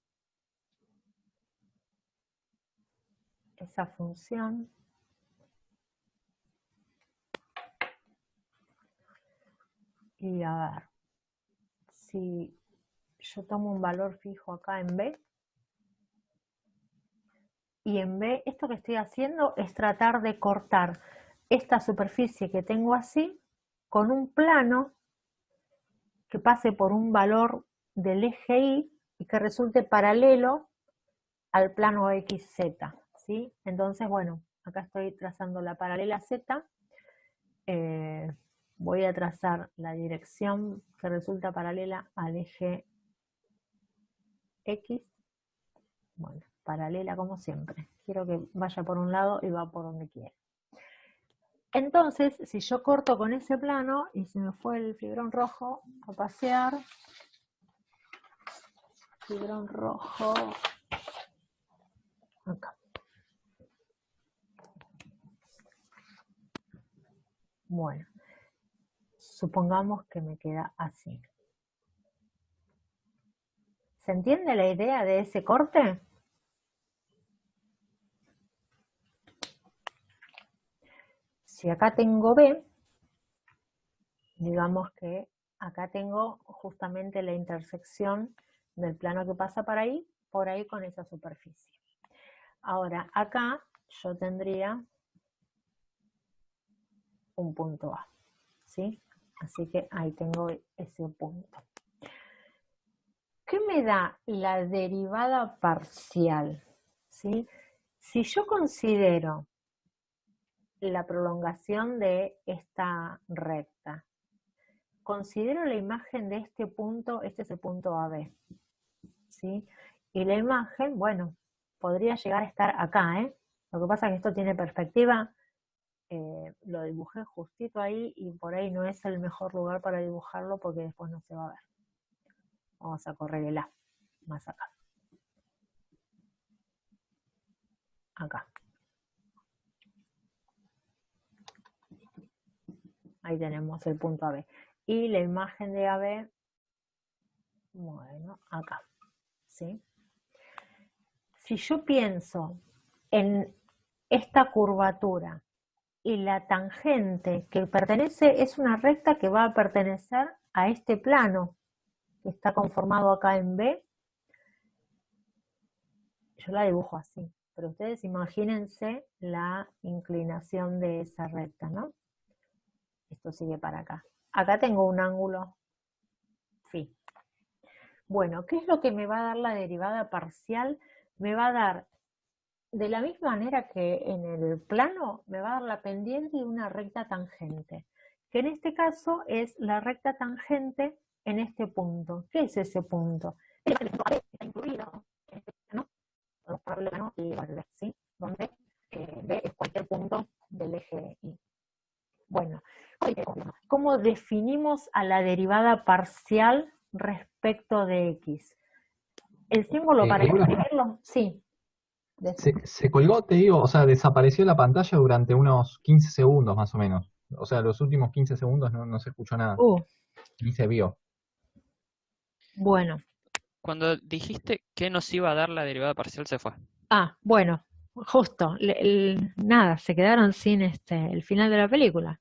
esa función y a ver, si yo tomo un valor fijo acá en B, y en B esto que estoy haciendo es tratar de cortar esta superficie que tengo así con un plano que pase por un valor del eje Y y que resulte paralelo al plano XZ, ¿sí? Entonces, bueno, acá estoy trazando la paralela Z, voy a trazar la dirección que resulta paralela al eje X, bueno, paralela como siempre, quiero que vaya por un lado y va por donde quiera. Entonces, si yo corto con ese plano, y se me fue el fibrón rojo a pasear, fibrón rojo, acá. Bueno, supongamos que me queda así. ¿Se entiende la idea de ese corte? Si acá tengo B, digamos que acá tengo justamente la intersección del plano que pasa por ahí con esa superficie. Ahora, acá yo tendría un punto A, ¿sí? Así que ahí tengo ese punto. ¿Qué me da la derivada parcial? ¿Sí? Si yo considero la prolongación de esta recta, considero la imagen de este punto, este es el punto AB, ¿sí? Y la imagen, bueno, podría llegar a estar acá, ¿eh? Lo que pasa es que esto tiene perspectiva, lo dibujé justito ahí y por ahí no es el mejor lugar para dibujarlo porque después no se va a ver. Vamos a correr el A, más acá. Acá. Ahí tenemos el punto AB. Y la imagen de AB, bueno, acá, ¿sí? Si yo pienso en esta curvatura y la tangente que pertenece, es una recta que va a pertenecer a este plano que está conformado acá en B, yo la dibujo así, pero ustedes imagínense la inclinación de esa recta, ¿no? Esto sigue para acá. Acá tengo un ángulo phi. Bueno, ¿qué es lo que me va a dar la derivada parcial? Me va a dar, de la misma manera que en el plano, me va a dar la pendiente de una recta tangente, que en este caso es la recta tangente en este punto. ¿Qué es ese punto? El punto A está incluido en este plano, podemos ponerle plano y B, ¿sí? Donde B es cualquier punto del eje Y. Bueno, ¿cómo definimos a la derivada parcial respecto de X? El símbolo para escribirlo, sí. Se colgó, te digo, o sea, desapareció la pantalla durante unos 15 segundos más o menos. O sea, los últimos 15 segundos no se escuchó nada, ni se vio. Bueno. Cuando dijiste que nos iba a dar la derivada parcial, se fue. Ah, bueno, justo, nada, se quedaron sin el final de la película.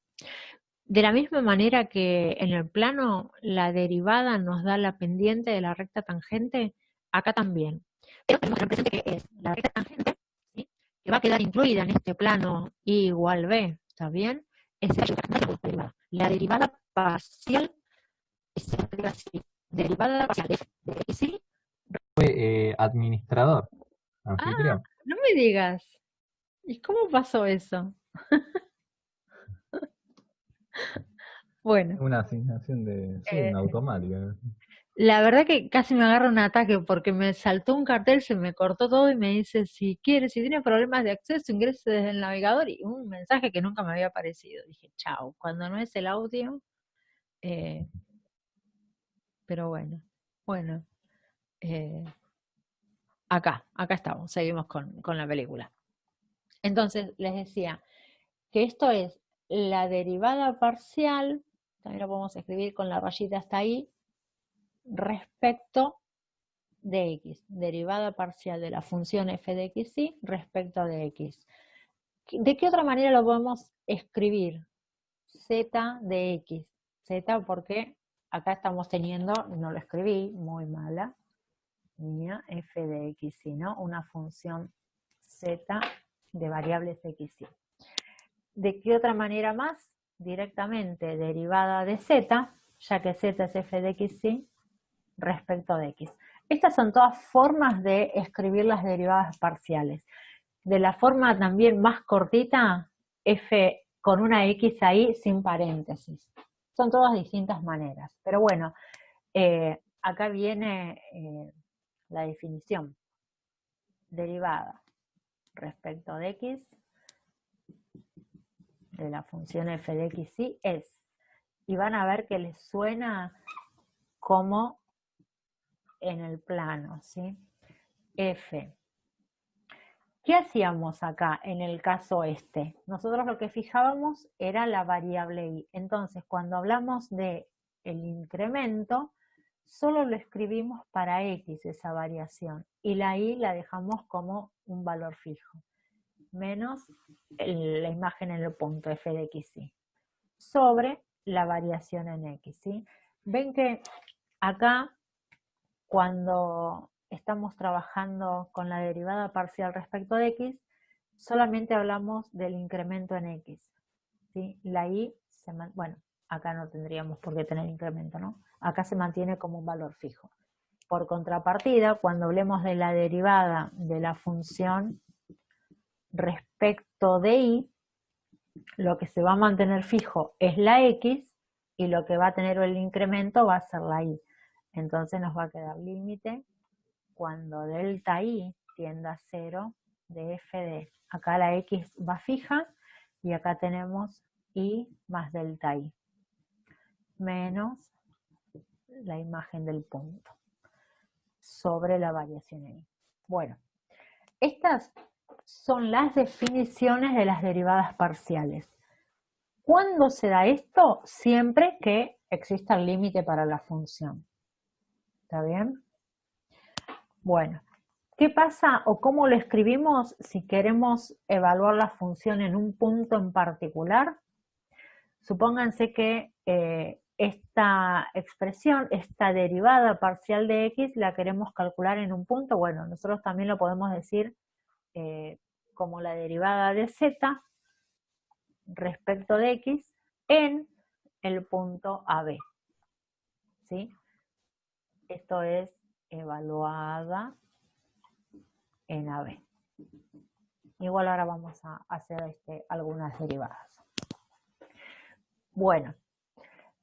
De la misma manera que en el plano la derivada nos da la pendiente de la recta tangente, acá también. Pero tenemos que tener presente que es la recta tangente, ¿sí?, que va a quedar incluida en este plano I igual B, ¿está bien? Es la derivada parcial es así, derivada parcial de X Y. Fue administrador, anfitrión. No me digas. ¿Y cómo pasó eso? Bueno. Una asignación de, sí, una automática. La verdad que casi me agarra un ataque porque me saltó un cartel, se me cortó todo y me dice, si quiere, si tiene problemas de acceso, ingrese desde el navegador y un mensaje que nunca me había aparecido. Dije, chao, cuando no es el audio, eh, pero bueno, eh, acá estamos, seguimos con la película. Entonces, les decía que esto es la derivada parcial, también lo podemos escribir con la rayita hasta ahí, respecto de x, derivada parcial de la función f de x y respecto de x. ¿De qué otra manera lo podemos escribir? Z de x. Z porque acá estamos teniendo, no lo escribí, muy mala, mía, f de x y, ¿no? Una función z de variables x y. ¿De qué otra manera más? Directamente derivada de z, ya que z es f de x y respecto de x. Estas son todas formas de escribir las derivadas parciales. De la forma también más cortita, f con una x ahí sin paréntesis. Son todas distintas maneras. Pero bueno, acá viene la definición. Derivada respecto de x de la función f de x y es. Y van a ver que les suena como en el plano, ¿sí? F. ¿Qué hacíamos acá en el caso este? Nosotros lo que fijábamos era la variable y. Entonces, cuando hablamos de el incremento, solo lo escribimos para x, esa variación, y la y la dejamos como un valor fijo, menos la imagen en el punto f de x y, sobre la variación en x, ¿sí? Ven que acá, cuando estamos trabajando con la derivada parcial respecto de x, solamente hablamos del incremento en x, ¿sí? La y, bueno, acá no tendríamos por qué tener incremento, ¿no? Acá se mantiene como un valor fijo. Por contrapartida, cuando hablemos de la derivada de la función respecto de y, lo que se va a mantener fijo es la x y lo que va a tener el incremento va a ser la y. Entonces nos va a quedar límite cuando delta y tiende a 0 de f de, acá la x va fija y acá tenemos y más delta y, menos la imagen del punto, sobre la variación en y. Bueno, estas son las definiciones de las derivadas parciales. ¿Cuándo se da esto? Siempre que exista el límite para la función. ¿Está bien? Bueno, ¿qué pasa o cómo lo escribimos si queremos evaluar la función en un punto en particular? Supónganse que esta expresión, esta derivada parcial de x, la queremos calcular en un punto. Bueno, nosotros también lo podemos decir como la derivada de z respecto de x en el punto AB. ¿Sí? Esto es evaluada en AB. Igual ahora vamos a hacer algunas derivadas. Bueno,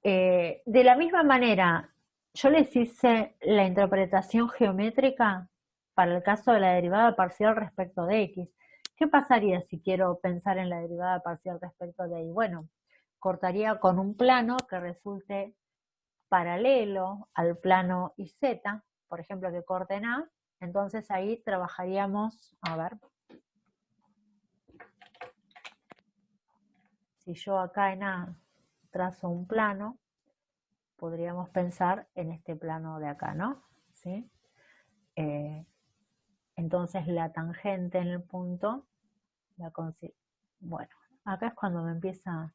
de la misma manera, yo les hice la interpretación geométrica para el caso de la derivada parcial respecto de x. ¿Qué pasaría si quiero pensar en la derivada parcial respecto de y? Bueno, cortaría con un plano que resulte paralelo al plano IZ, por ejemplo, que corte en A. Entonces ahí trabajaríamos, a ver, si yo acá en A trazo un plano, podríamos pensar en este plano de acá, ¿no? ¿Sí? Entonces la tangente en el punto, bueno, acá es cuando me empieza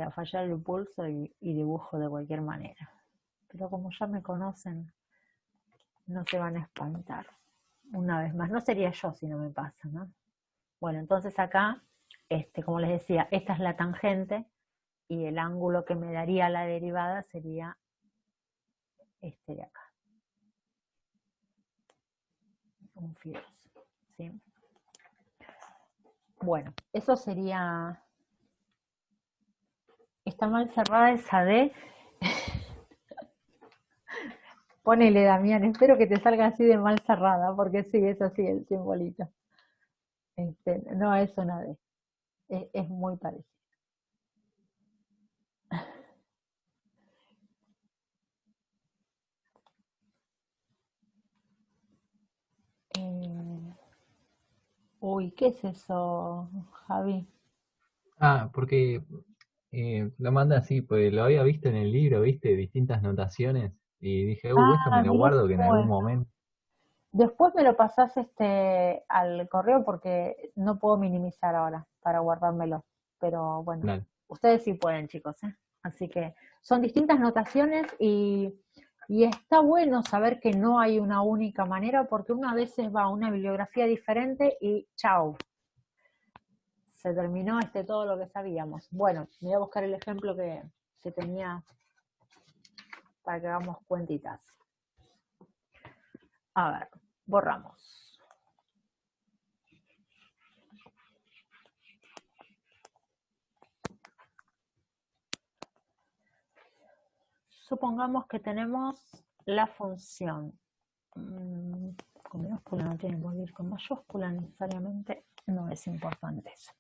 a fallar el pulso y dibujo de cualquier manera. Pero como ya me conocen, no se van a espantar. Una vez más, no sería yo si no me pasa, ¿no? Bueno, entonces acá, como les decía, esta es la tangente y el ángulo que me daría la derivada sería este de acá. Un fibroso, ¿sí? Bueno, eso sería... Está mal cerrada esa D. Ponele, Damián, espero que te salga así de mal cerrada, porque sí, es así el simbolito. No es una D, es muy parecido. Uy, ¿qué es eso, Javi? Ah, porque lo manda así, pues lo había visto en el libro, viste, distintas notaciones, y dije, esto me Ah, lo mira guardo qué que en algún bueno. momento. Después me lo pasás al correo porque no puedo minimizar ahora para guardármelo. Pero bueno, Dale. ustedes sí pueden, chicos, ¿eh? Así que son distintas notaciones y está bueno saber que no hay una única manera porque una vez va a una bibliografía diferente y chao, se terminó todo lo que sabíamos. Bueno, me voy a buscar el ejemplo que tenía para que hagamos cuentitas. A ver, borramos. Supongamos que tenemos la función, con minúscula no tiene que ir con mayúscula necesariamente, no es importante eso.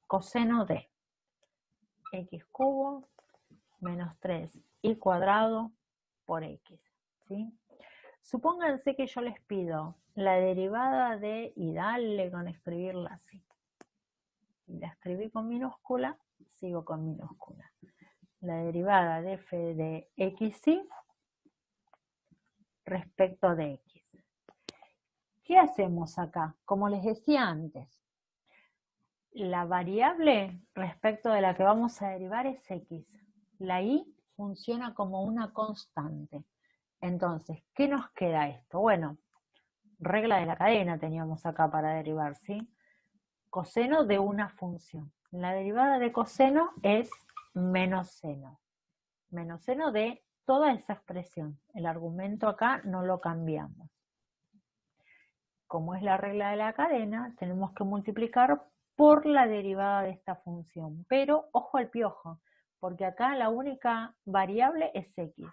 Coseno de x cubo menos 3y cuadrado por x, ¿sí? Supónganse que yo les pido la derivada de, y dale con escribirla así, y la escribí con minúscula, sigo con minúscula. La derivada de f de xy respecto de x. ¿Qué hacemos acá? Como les decía antes, la variable respecto de la que vamos a derivar es x. La y funciona como una constante. Entonces, ¿qué nos queda esto? Bueno, regla de la cadena teníamos acá para derivar, ¿sí? Coseno de una función. La derivada de coseno es menos seno. Menos seno de toda esa expresión. El argumento acá no lo cambiamos. Como es la regla de la cadena, tenemos que multiplicar por la derivada de esta función. Pero ojo al piojo, porque acá la única variable es x.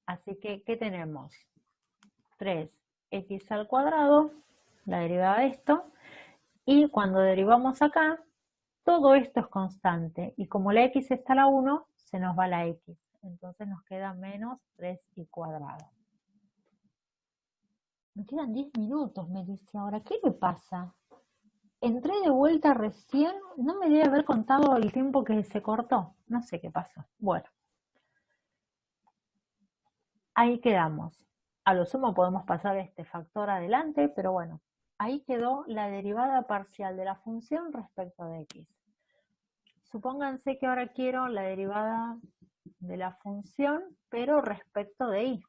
Así que, ¿qué tenemos? 3x al cuadrado, la derivada de esto, y cuando derivamos acá, todo esto es constante, y como la x está a la 1, se nos va la x. Entonces nos queda menos 3y cuadrado. Me quedan 10 minutos, me dice ahora. ¿Qué me pasa? Entré de vuelta recién, no me debe haber contado el tiempo que se cortó. No sé qué pasó. Bueno, ahí quedamos. A lo sumo podemos pasar este factor adelante, pero bueno, ahí quedó la derivada parcial de la función respecto de x. Supónganse que ahora quiero la derivada de la función, pero respecto de y.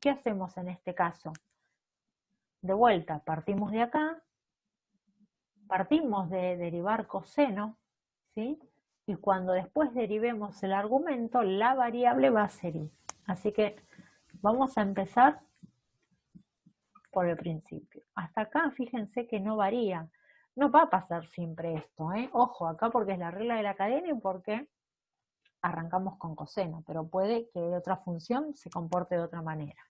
¿Qué hacemos en este caso? De vuelta, partimos de acá, partimos de derivar coseno, ¿sí? Y cuando después derivemos el argumento, la variable va a ser y. Así que vamos a empezar por el principio. Hasta acá, fíjense que no varía. No va a pasar siempre esto, ¿eh? Ojo, acá porque es la regla de la cadena y porque arrancamos con coseno, pero puede que otra función se comporte de otra manera.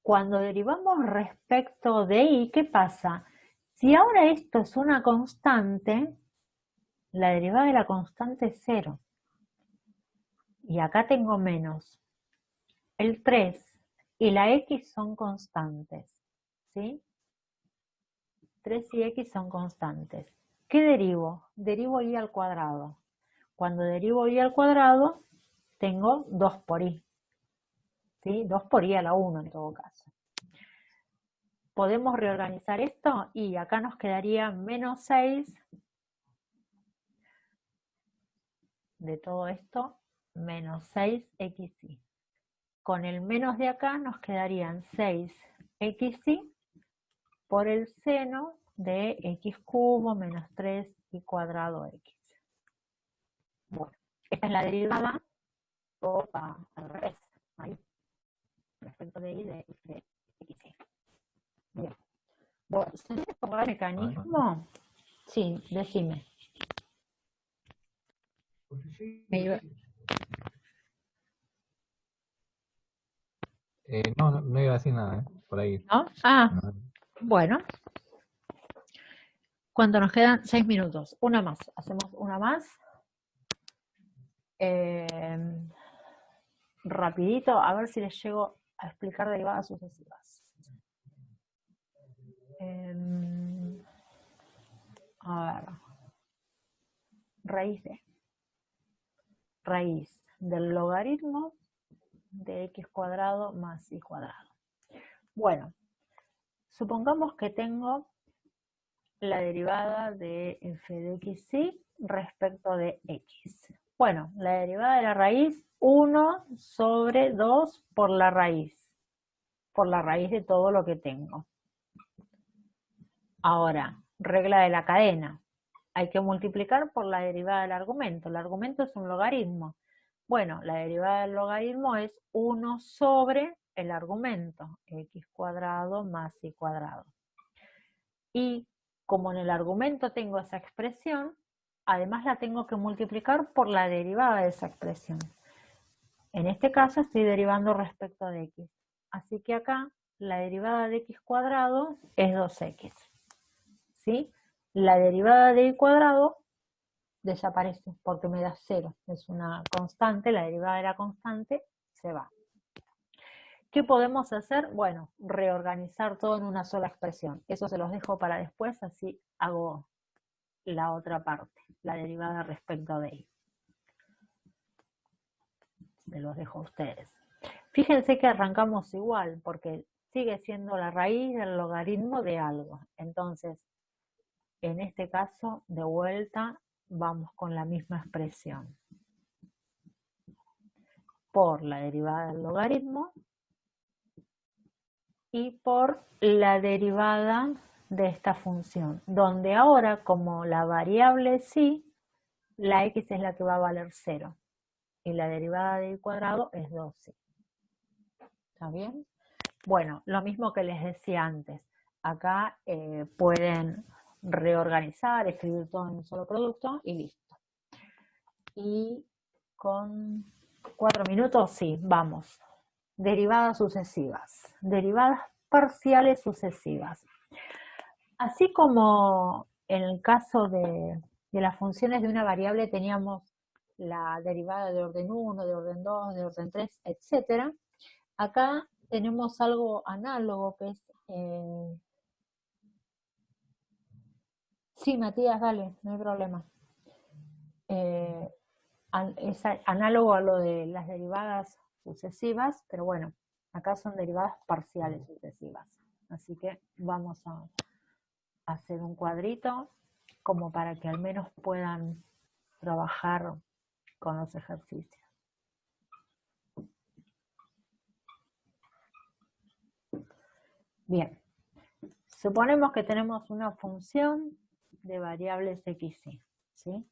Cuando derivamos respecto de y, ¿qué pasa? Si ahora esto es una constante, la derivada de la constante es 0. Y acá tengo menos. El 3 y la x son constantes, ¿sí? 3 y x son constantes. ¿Qué derivo? Derivo y al cuadrado. Cuando derivo y al cuadrado, tengo 2 por y. ¿Sí? 2 por y a la 1 en todo caso. Podemos reorganizar esto y acá nos quedaría menos 6 de todo esto, menos 6xy. Con el menos de acá nos quedarían 6xy por el seno de x cubo menos 3y cuadrado x. Bueno, esta es la derivada, o al revés, ahí, respecto de y de xy. Bien. Bueno, ¿se entiende cómo va el mecanismo? Sí, decime. No iba a decir nada, por ahí. ¿No? Ah, No. bueno. ¿Cuánto nos quedan? 6 minutos. Una más. Hacemos una más. Rapidito, a ver si les llego a explicar derivadas sucesivas. A ver. Raíz del logaritmo de x cuadrado más y cuadrado. Bueno, supongamos que tengo la derivada de f de xy respecto de x. Bueno, la derivada de la raíz, 1 sobre 2 por la raíz de todo lo que tengo. Ahora, regla de la cadena. Hay que multiplicar por la derivada del argumento. El argumento es un logaritmo. Bueno, la derivada del logaritmo es 1 sobre el argumento, x cuadrado más y cuadrado. Y como en el argumento tengo esa expresión, además la tengo que multiplicar por la derivada de esa expresión. En este caso estoy derivando respecto de x. Así que acá la derivada de x cuadrado es 2x. ¿Sí? La derivada de y cuadrado desaparece porque me da 0. Es una constante, la derivada de la constante se va. ¿Qué podemos hacer? Bueno, reorganizar todo en una sola expresión. Eso se los dejo para después, así hago la otra parte, la derivada respecto de y. Se los dejo a ustedes. Fíjense que arrancamos igual, porque sigue siendo la raíz del logaritmo de algo. Entonces, en este caso, de vuelta, vamos con la misma expresión. Por la derivada del logaritmo y por la derivada de esta función, donde ahora, como la variable es y, la x es la que va a valer 0. Y la derivada de y cuadrado es 2y. ¿Está bien? Bueno, lo mismo que les decía antes. Acá pueden reorganizar, escribir todo en un solo producto y listo. Y con 4 minutos, sí, vamos. Derivadas sucesivas. Derivadas parciales sucesivas. Así como en el caso de las funciones de una variable teníamos la derivada de orden 1, de orden 2, de orden 3, etc. Acá tenemos algo análogo que es... Sí, Matías, dale, no hay problema. Es análogo a lo de las derivadas sucesivas, pero bueno, acá son derivadas parciales sucesivas. Así que vamos a hacer un cuadrito como para que al menos puedan trabajar con los ejercicios. Bien, suponemos que tenemos una función de variables x, y, ¿sí?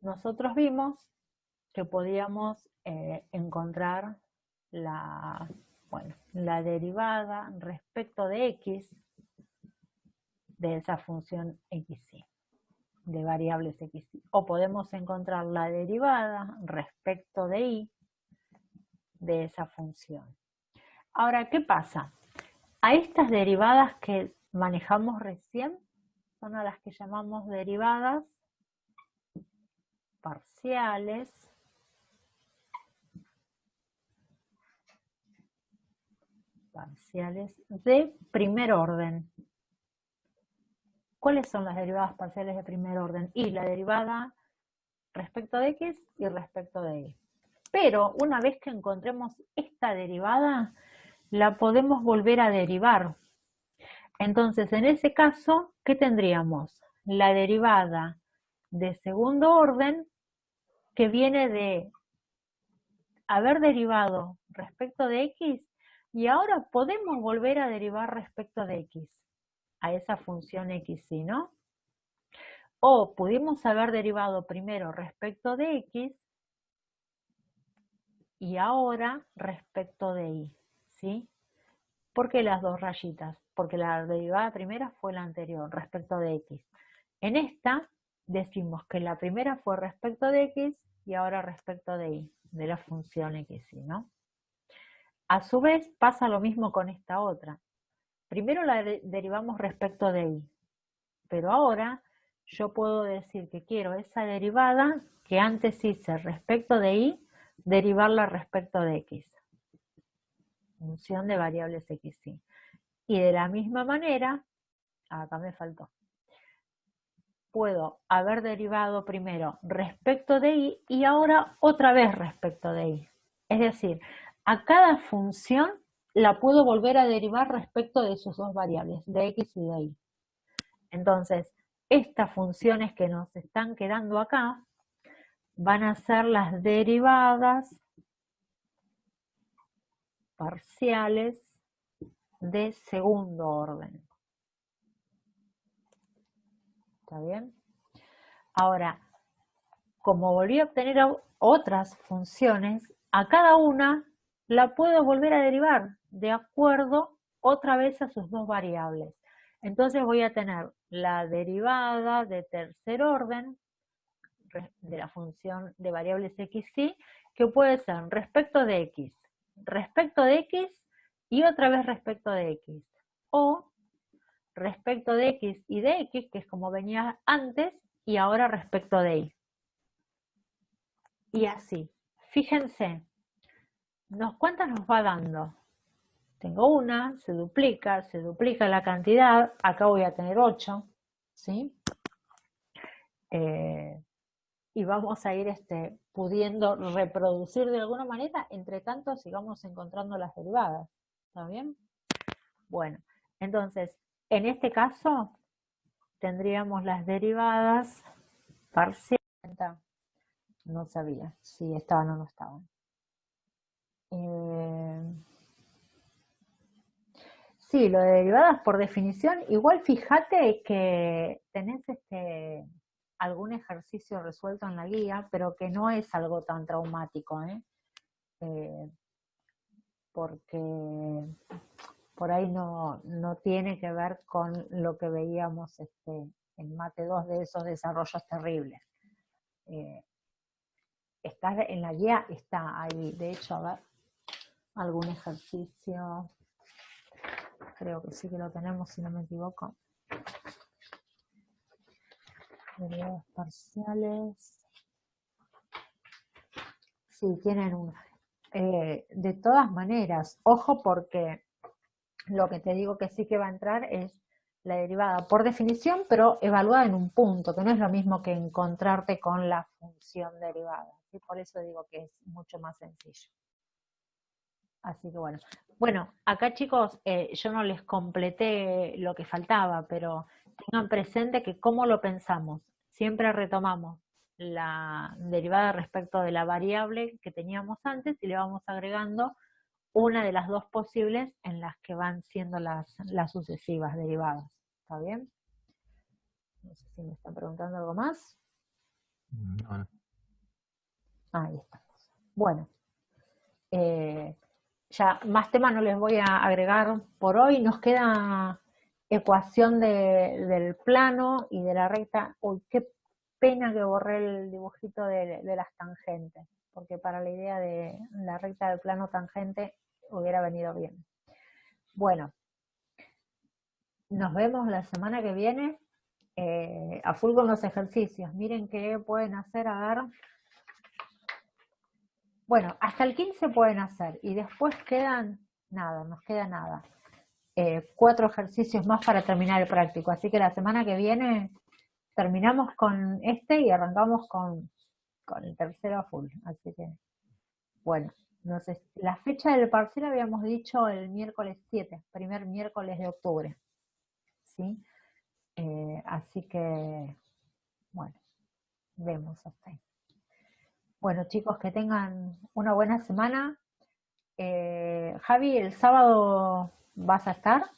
Nosotros vimos que podíamos encontrar la derivada respecto de x de esa función x, y, de variables x, y. O podemos encontrar la derivada respecto de y de esa función. Ahora, ¿qué pasa? A estas derivadas que manejamos recién son a las que llamamos derivadas parciales de primer orden. ¿Cuáles son las derivadas parciales de primer orden? Y la derivada respecto de x y respecto de y. Pero una vez que encontremos esta derivada, la podemos volver a derivar. Entonces, en ese caso, ¿qué tendríamos? La derivada de segundo orden que viene de haber derivado respecto de x y ahora podemos volver a derivar respecto de x, a esa función x, y, ¿no? O pudimos haber derivado primero respecto de x y ahora respecto de y, ¿sí? ¿Por qué las dos rayitas? Porque la derivada primera fue la anterior, respecto de x. En esta decimos que la primera fue respecto de x y ahora respecto de y, de la función x, ¿no? A su vez pasa lo mismo con esta otra. Primero la derivamos respecto de y, pero ahora yo puedo decir que quiero esa derivada que antes hice respecto de y, derivarla respecto de x, función de variables x, y. Y de la misma manera, acá me faltó, puedo haber derivado primero respecto de y y ahora otra vez respecto de y. Es decir, a cada función la puedo volver a derivar respecto de sus dos variables, de x y de y. Entonces, estas funciones que nos están quedando acá van a ser las derivadas parciales de segundo orden. ¿Está bien? Ahora, como volví a obtener otras funciones, a cada una la puedo volver a derivar de acuerdo otra vez a sus dos variables. Entonces voy a tener la derivada de tercer orden de la función de variables x, y, que puede ser respecto de x y otra vez respecto de x, o respecto de x y de x, que es como venía antes, y ahora respecto de y. Y así, fíjense, ¿cuántas nos va dando? Tengo una, se duplica la cantidad, acá voy a tener 8, ¿sí? Y vamos a ir pudiendo reproducir de alguna manera, entre tanto sigamos encontrando las derivadas, ¿está bien? Bueno, entonces, en este caso, tendríamos las derivadas parciales. No sabía si estaban o no estaban. Sí, lo de derivadas por definición, igual fíjate que tenés algún ejercicio resuelto en la guía, pero que no es algo tan traumático, porque por ahí no tiene que ver con lo que veíamos en Mate 2 de esos desarrollos terribles. Está en la guía, está ahí, de hecho, a ver, algún ejercicio, creo que sí que lo tenemos, si no me equivoco. Derivadas parciales. Sí, tienen uno. De todas maneras, ojo, porque lo que te digo que sí que va a entrar es la derivada por definición, pero evaluada en un punto, que no es lo mismo que encontrarte con la función derivada. ¿Sí? Por eso digo que es mucho más sencillo. Así que bueno. Bueno, acá chicos, yo no les completé lo que faltaba, pero tengan presente que cómo lo pensamos. Siempre retomamos la derivada respecto de la variable que teníamos antes y le vamos agregando una de las dos posibles en las que van siendo las sucesivas derivadas. ¿Está bien? No sé si me están preguntando algo más. No, no. Ahí estamos. Bueno, ya más temas no les voy a agregar por hoy. Nos queda ecuación del plano y de la recta. Uy, qué pena que borré el dibujito de las tangentes, porque para la idea de la recta del plano tangente hubiera venido bien. Bueno, nos vemos la semana que viene a full con los ejercicios. Miren qué pueden hacer, a ver. Bueno, hasta el 15 pueden hacer y después quedan nada, nos queda nada. 4 ejercicios más para terminar el práctico, así que la semana que viene terminamos con y arrancamos con el tercero a full. Así que, bueno, no sé, la fecha del parcial habíamos dicho el miércoles 7, primer miércoles de octubre. ¿Sí? Así que, bueno, vemos hasta ahí. Bueno, chicos, que tengan una buena semana. Javi, ¿el sábado vas a estar?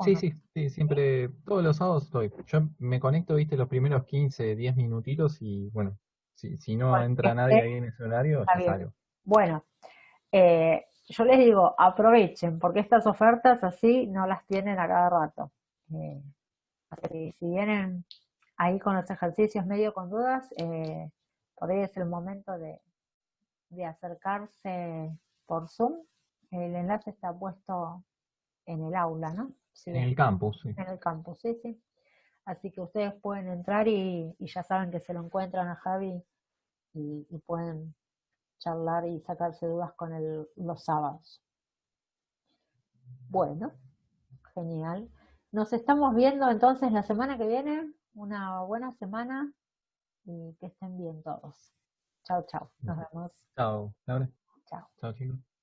Sí, siempre, todos los sábados estoy. Yo me conecto, viste, los primeros 15, 10 minutitos y bueno, si no Bueno, entra nadie ahí en ese horario, está ya bien. salgo. Bueno, yo les digo, aprovechen, porque estas ofertas así no las tienen a cada rato. Así que si vienen ahí con los ejercicios medio con dudas, por ahí es el momento de de acercarse por Zoom. El enlace está puesto en el aula, ¿no? Sí, En el campus, sí. en el campus, sí, sí. Así que ustedes pueden entrar y ya saben que se lo encuentran a Javi y pueden charlar y sacarse dudas con él los sábados. Bueno, genial. Nos estamos viendo entonces la semana que viene. Una buena semana y que estén bien todos. Chao, chao. Nos vemos. Chao, Laura. Chao. Chao, chicos.